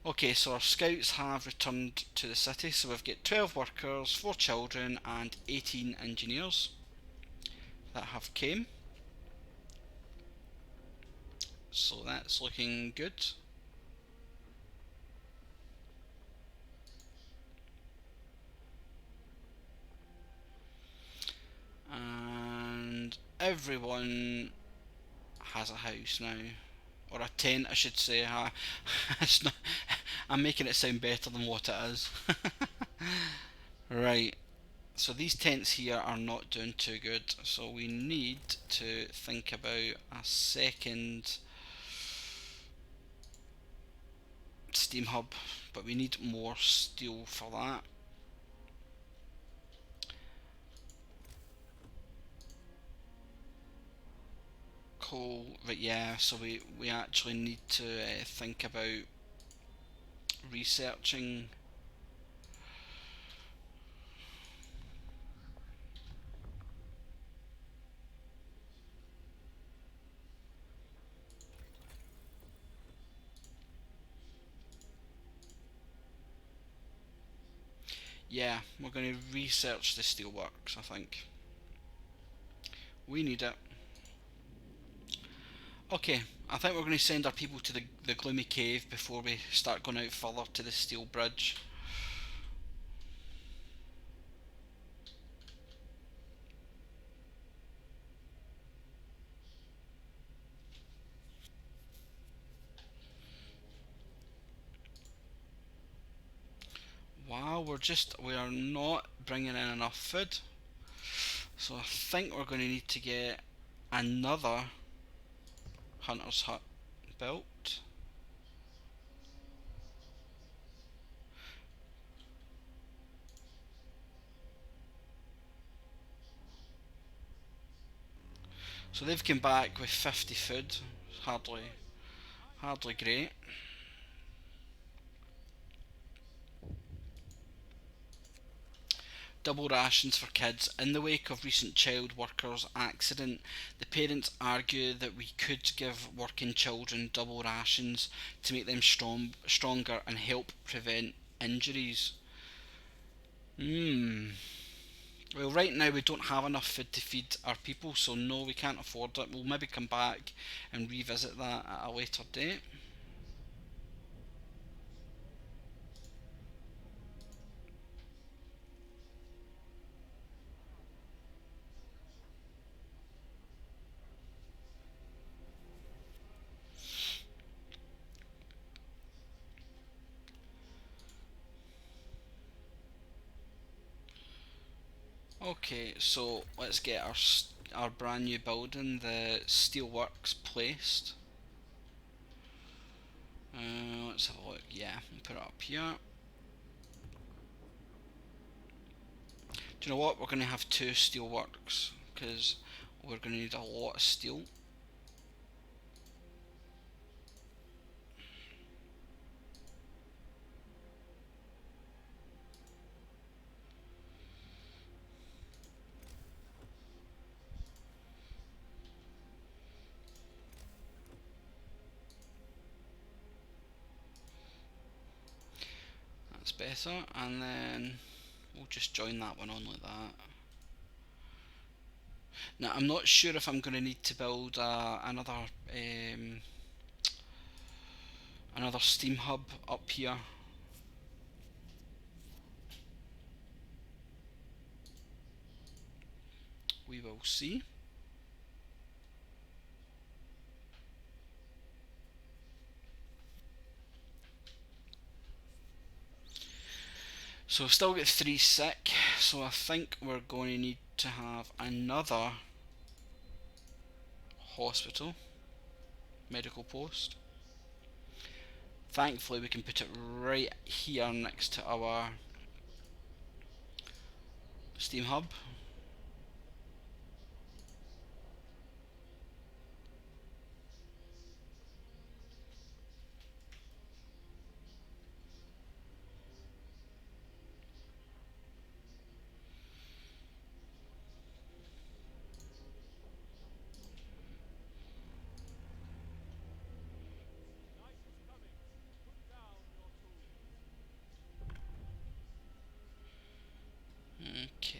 Okay, so our scouts have returned to the city, so we've got 12 workers, 4 children and 18 engineers that have came. So that's looking good. And everyone has a house now. Or a tent, I should say. It's not, I'm making it sound better than what it is. Right, so these tents here are not doing too good, so we need to think about a second steam hub, but we need more steel for that. Coal, but yeah, so we actually need to think about researching. Yeah, we're going to research the steelworks, I think. We need it. Okay, I think we're going to send our people to the gloomy cave before we start going out further to the steel bridge. Wow, we are not bringing in enough food. So I think we're going to need to get another hunter's hut built. So they've come back with 50 food. Hardly great. Double rations for kids. In the wake of recent child workers accident, the parents argue that we could give working children double rations to make them stronger and help prevent injuries. Well, right now we don't have enough food to feed our people, so no, we can't afford it. We'll maybe come back and revisit that at a later date. Okay, so let's get our brand new building, the steelworks, placed. Let's have a look. Yeah, we'll put it up here. Do you know what? We're going to have two steelworks because we're going to need a lot of steel. That's better, and then we'll just join that one on like that. Now I'm not sure if I'm going to need to build another steam hub up here. We will see. So we've still got 3 sick, so I think we're going to need to have another hospital, medical post. Thankfully we can put it right here next to our steam hub. Okay.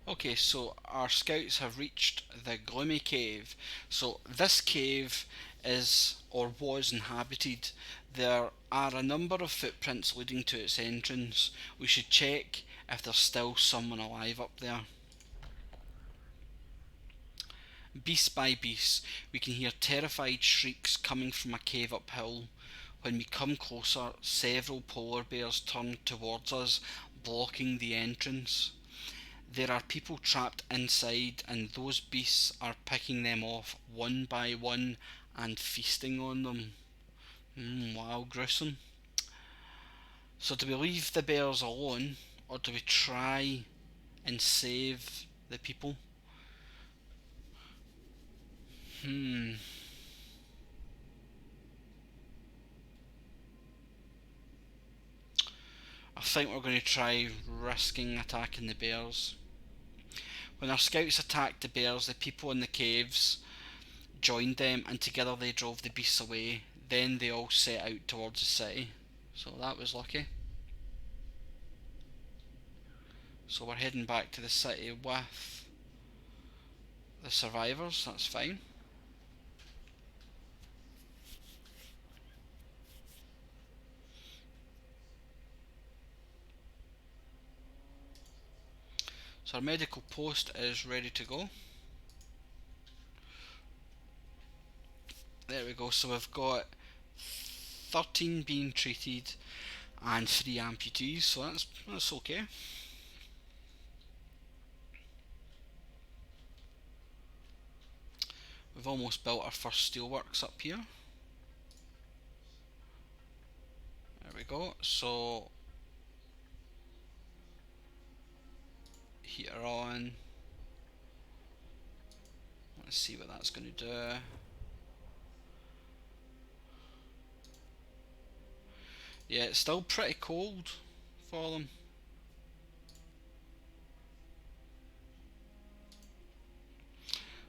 Okay, so our scouts have reached the gloomy cave. So this cave is or was inhabited. There are a number of footprints leading to its entrance. We should check if there's still someone alive up there. Beast by beast, we can hear terrified shrieks coming from a cave uphill. When we come closer, several polar bears turn towards us, blocking the entrance. There are people trapped inside, and those beasts are picking them off one by one and feasting on them. Wow, gruesome. So, do we leave the bears alone, or do we try and save the people? I think we're going to try risking attacking the bears. When our scouts attacked the bears, the people in the caves joined them, and together they drove the beasts away. Then they all set out towards the city. So that was lucky. So we're heading back to the city with the survivors, that's fine. So our medical post is ready to go. There we go, so we've got 13 being treated and 3 amputees, so that's okay. We've almost built our first steelworks up here. There we go, so heater on. Let's see what that's going to do. Yeah, it's still pretty cold for them.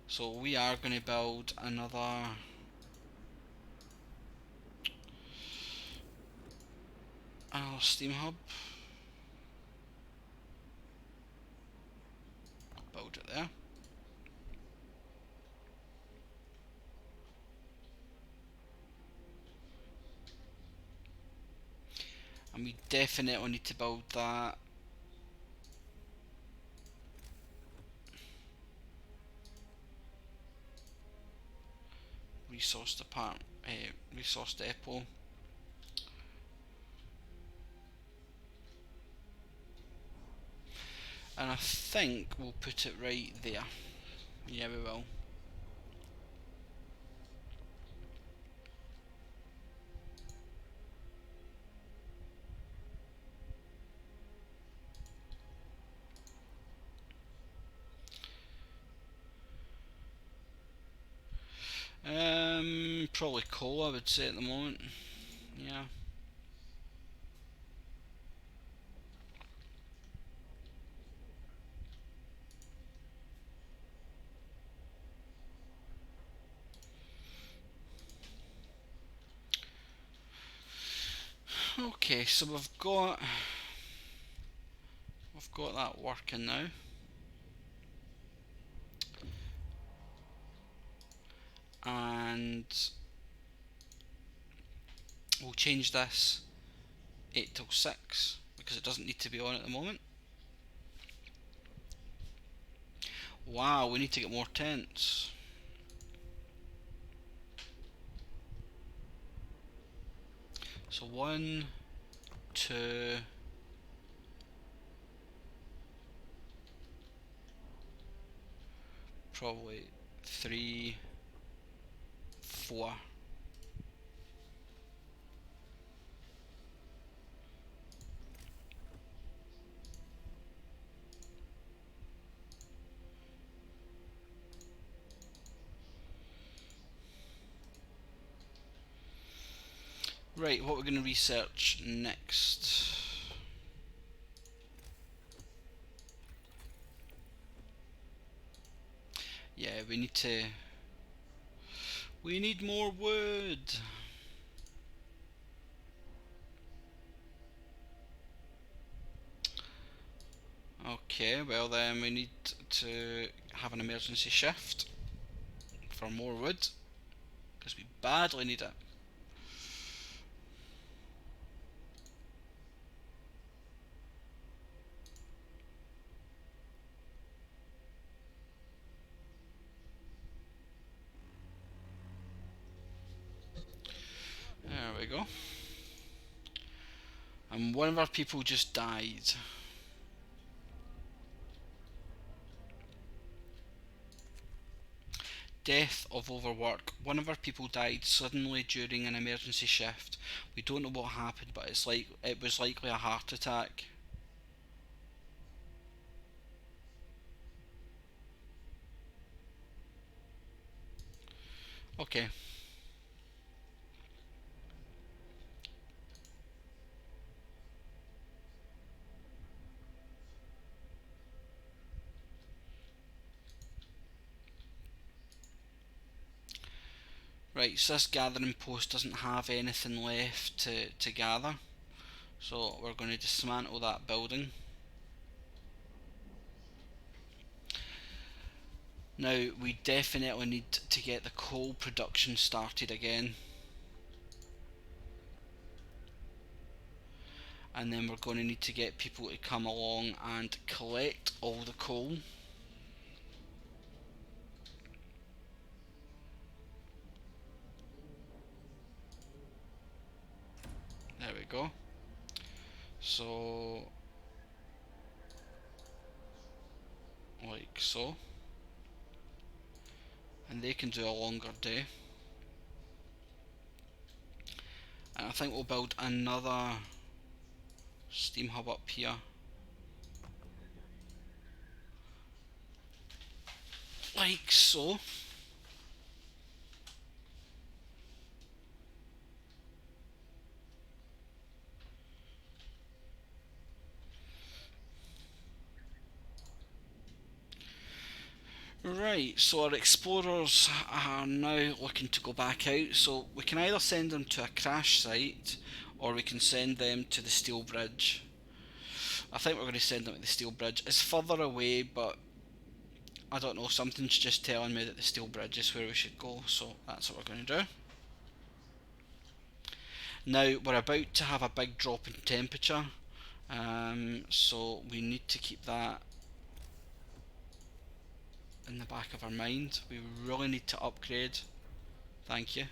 So we are going to build another steam hub. Build it there. And we definitely need to build that resource department. resource depot. And I think we'll put it right there. Yeah, we will. Probably coal, I would say at the moment. Yeah. Okay, so we've got that working now. And we'll change this 8 till 6 because it doesn't need to be on at the moment. Wow, we need to get more tents. So 1, 2, probably 3, 4. Right, what we're going to research next. Yeah, we need more wood. Okay, well then we need to have an emergency shift for more wood because we badly need it. There we go. And one of our people just died. Death of overwork. One of our people died suddenly during an emergency shift. We don't know what happened, but it was likely a heart attack. Okay. Right, so this gathering post doesn't have anything left to gather. So we're going to dismantle that building. Now we definitely need to get the coal production started again. And then we're going to need to get people to come along and collect all the coal. There we go. So, like so. And they can do a longer day. And I think we'll build another steam hub up here. Like so. Right, so our explorers are now looking to go back out, so we can either send them to a crash site or we can send them to the steel bridge. I think we're going to send them to the steel bridge. It's further away, but I don't know, something's just telling me that the steel bridge is where we should go, so that's what we're going to do. Now, we're about to have a big drop in temperature, so we need to keep that in the back of our mind. We really need to upgrade. Thank you.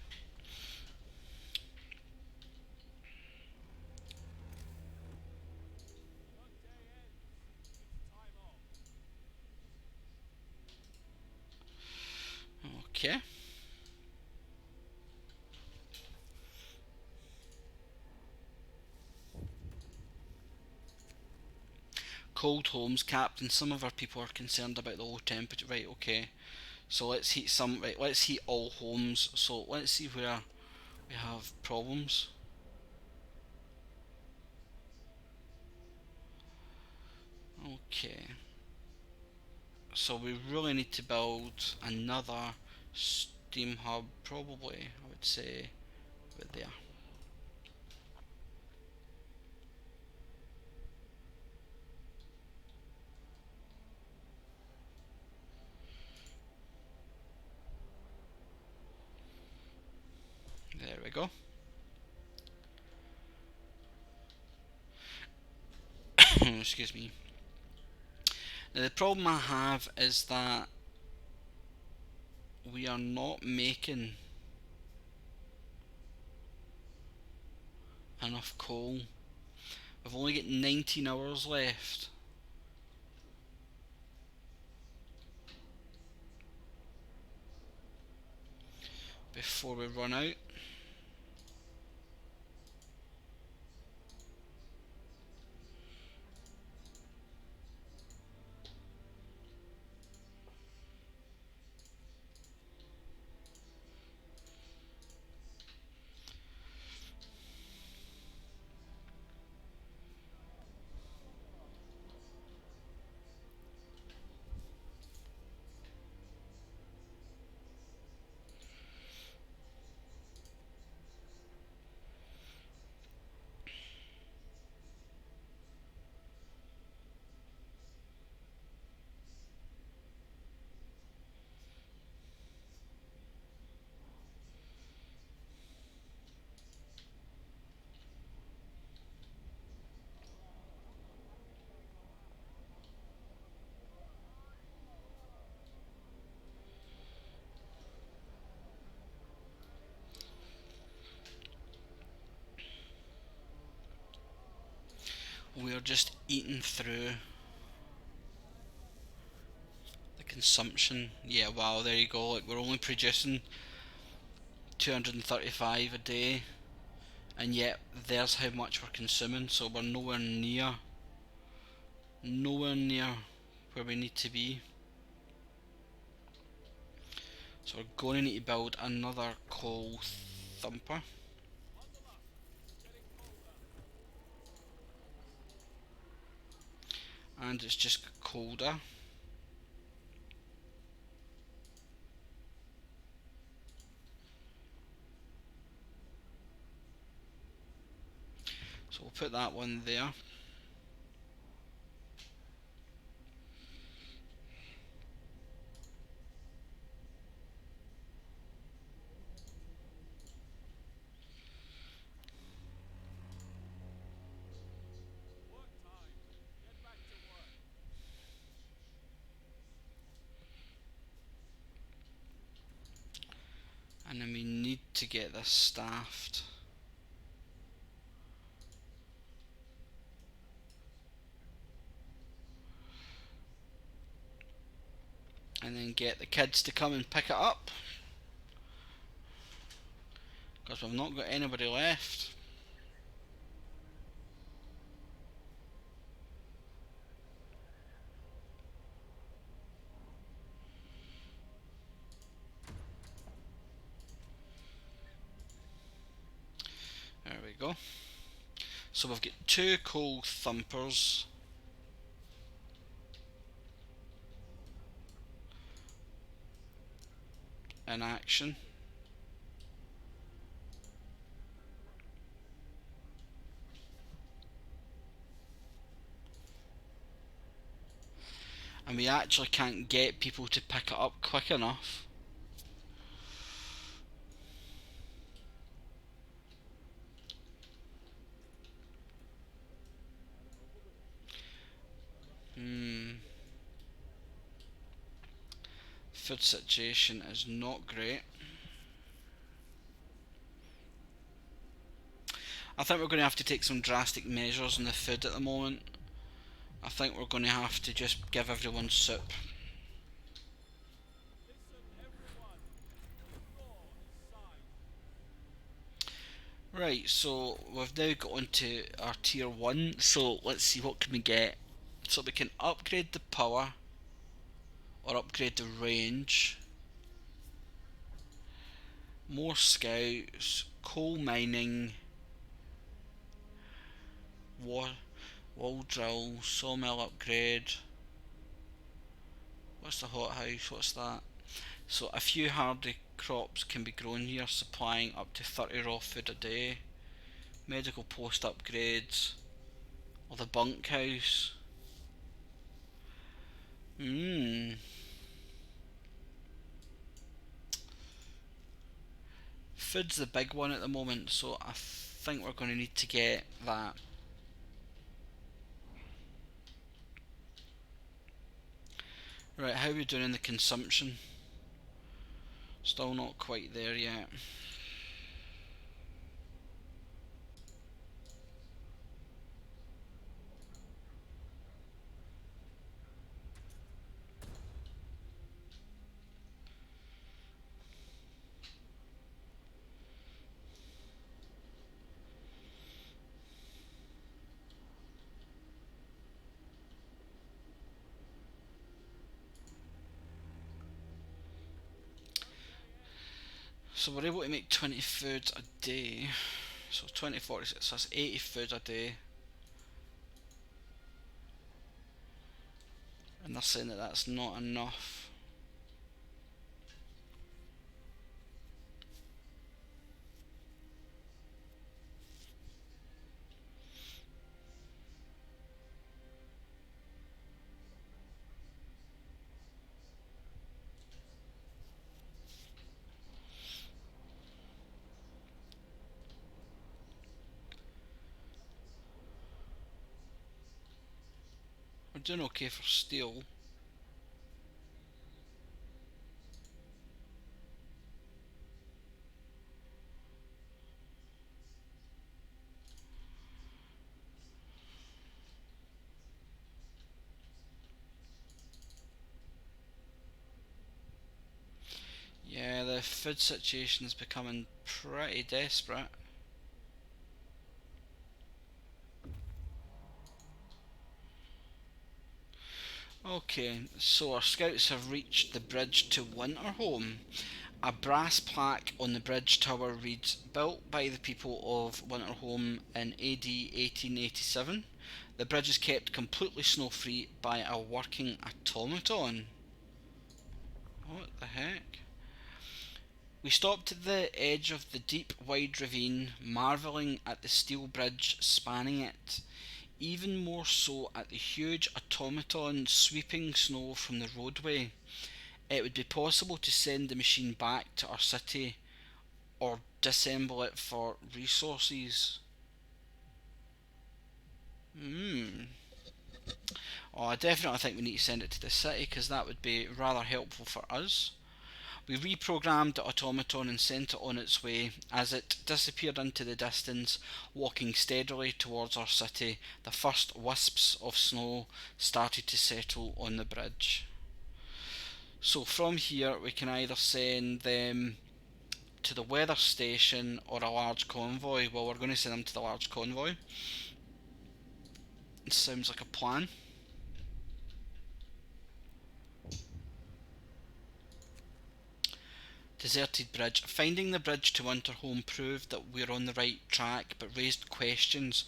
Okay. Cold homes, Captain. Some of our people are concerned about the low temperature. Right, okay. So let's heat some. Right, let's heat all homes. So let's see where we have problems. Okay. So we really need to build another steam hub, probably, I would say, about there. There we go. Excuse me. Now the problem I have is that we are not making enough coal. We've only got 19 hours left before we run out. We're just eating through the consumption. Yeah, wow, there you go. Like, we're only producing 235 a day, and yet there's how much we're consuming, so we're nowhere near where we need to be. So we're going to need to build another coal thumper. And it's just colder. So we'll put that one there. And then we need to get this staffed. And then get the kids to come and pick it up. Because we've not got anybody left. There we go. So we've got 2 coal thumpers. In action. And we actually can't get people to pick it up quick enough. Food situation is not great. I think we're going to have to take some drastic measures on the food at the moment. I think we're going to have to just give everyone soup. Right, so we've now got onto our tier 1, so let's see what can we get. So we can upgrade the power or upgrade the range, more scouts, coal mining, wall drill, sawmill upgrade. What's the hothouse? What's that? So a few hardy crops can be grown here, supplying up to 30 raw food a day. Medical post upgrades, or the bunkhouse. Mmm. Food's the big one at the moment, so I think we're going to need to get that. Right, how are we doing in the consumption? Still not quite there yet. So we're able to make 20 food a day. So 20, 46, so that's 80 food a day. And they're saying that that's not enough. We're doing okay for steel. Yeah, the food situation is becoming pretty desperate. Okay, so our scouts have reached the bridge to Winterhome. A brass plaque on the bridge tower reads, "Built by the people of Winterhome in AD 1887. The bridge is kept completely snow-free by a working automaton." What the heck? We stopped at the edge of the deep, wide ravine, marvelling at the steel bridge spanning it, even more so at the huge automaton sweeping snow from the roadway. It would be possible to send the machine back to our city or disassemble it for resources. Hmm. Oh, I definitely think we need to send it to the city because that would be rather helpful for us. We reprogrammed the automaton and sent it on its way. As it disappeared into the distance, walking steadily towards our city, the first wisps of snow started to settle on the bridge. So from here, we can either send them to the weather station or a large convoy. Well, we're going to send them to the large convoy. It sounds like a plan. Deserted bridge. Finding the bridge to Winterhome proved that we're on the right track, but raised questions.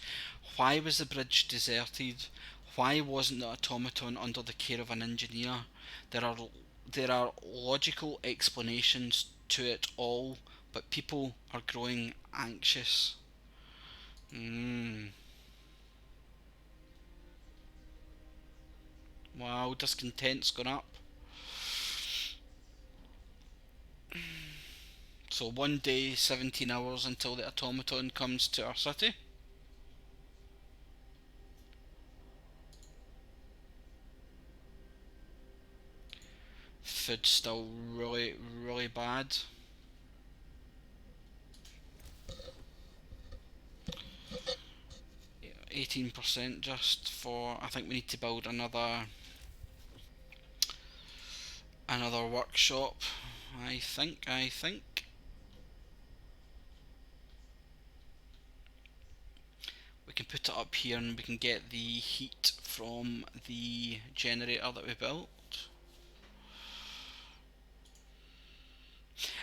Why was the bridge deserted? Why wasn't the automaton under the care of an engineer? There are there are logical explanations to it all, but people are growing anxious. Wow, discontent's gone up. So 1 day, 17 hours until the automaton comes to our city. Food's still really, really bad. 18% just for. I think we need to build another workshop. I think. we can put it up here and we can get the heat from the generator that we built.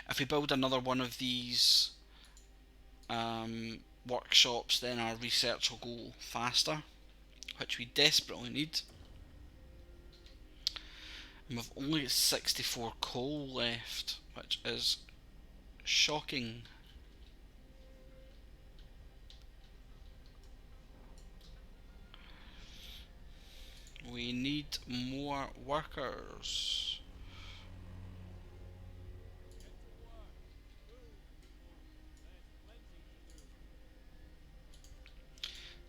If we build another one of these workshops, then our research will go faster, which we desperately need. And we've only got 64 coal left, which is shocking. We need more workers.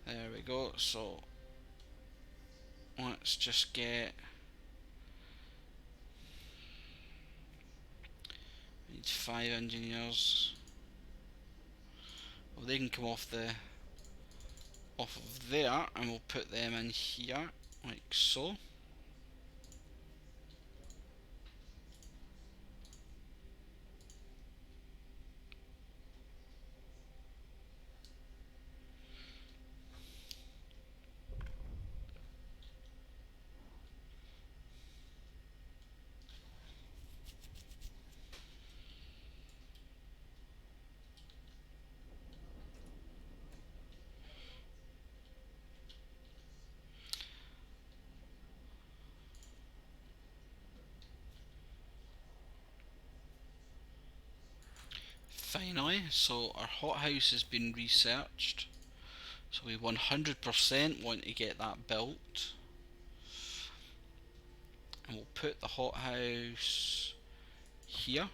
There we go. So let's just get, we need 5 engineers. Well, they can come off of there, and we'll put them in here like so. Finally, so our hothouse has been researched. So we 100% want to get that built. And we'll put the hothouse here,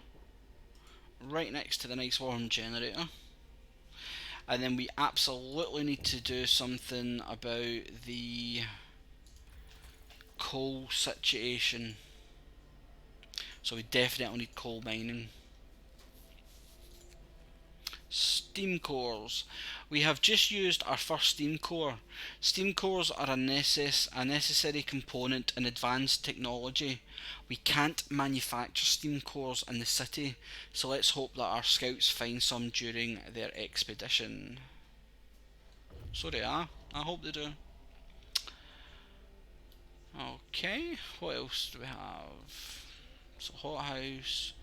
right next to the nice warm generator. And then we absolutely need to do something about the coal situation. So we definitely need coal mining. Steam cores. We have just used our first steam core. Steam cores are a necessary component in advanced technology. We can't manufacture steam cores in the city, so let's hope that our scouts find some during their expedition. Sorry, I hope they do. Okay, what else do we have? So hothouse.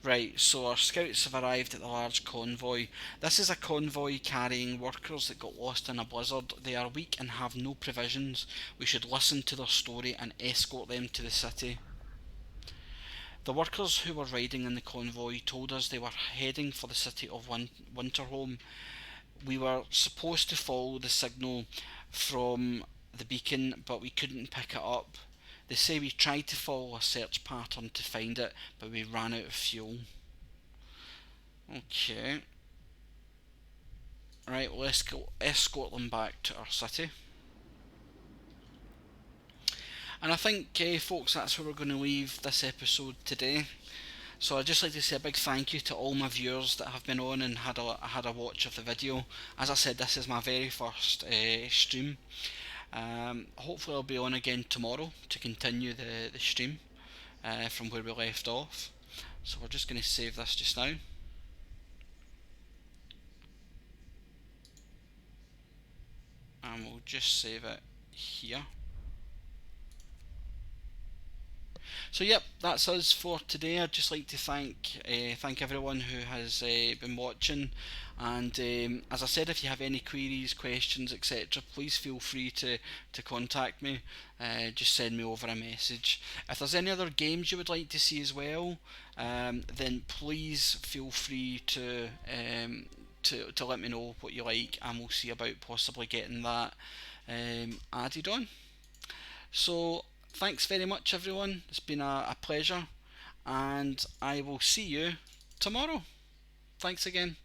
Right, so our scouts have arrived at the large convoy. This is a convoy carrying workers that got lost in a blizzard. They are weak and have no provisions. We should listen to their story and escort them to the city. The workers who were riding in the convoy told us they were heading for the city of Winterholm. We were supposed to follow the signal from the beacon, but we couldn't pick it up. They say we tried to follow a search pattern to find it, but we ran out of fuel. Okay. Right, let's go escort them back to our city. And I think, folks, that's where we're going to leave this episode today. So I'd just like to say a big thank you to all my viewers that have been on and had a watch of the video. As I said, this is my very first stream. Hopefully I'll be on again tomorrow to continue the stream from where we left off. So we're just going to save this just now. And we'll just save it here. So yep, that's us for today. I'd just like to thank everyone who has been watching, and as I said, if you have any queries, questions, etc., please feel free to contact me. Just send me over a message. If there's any other games you would like to see as well, then please feel free to let me know what you like, and we'll see about possibly getting that added on. So thanks very much, everyone. It's been a pleasure, and I will see you tomorrow. Thanks again.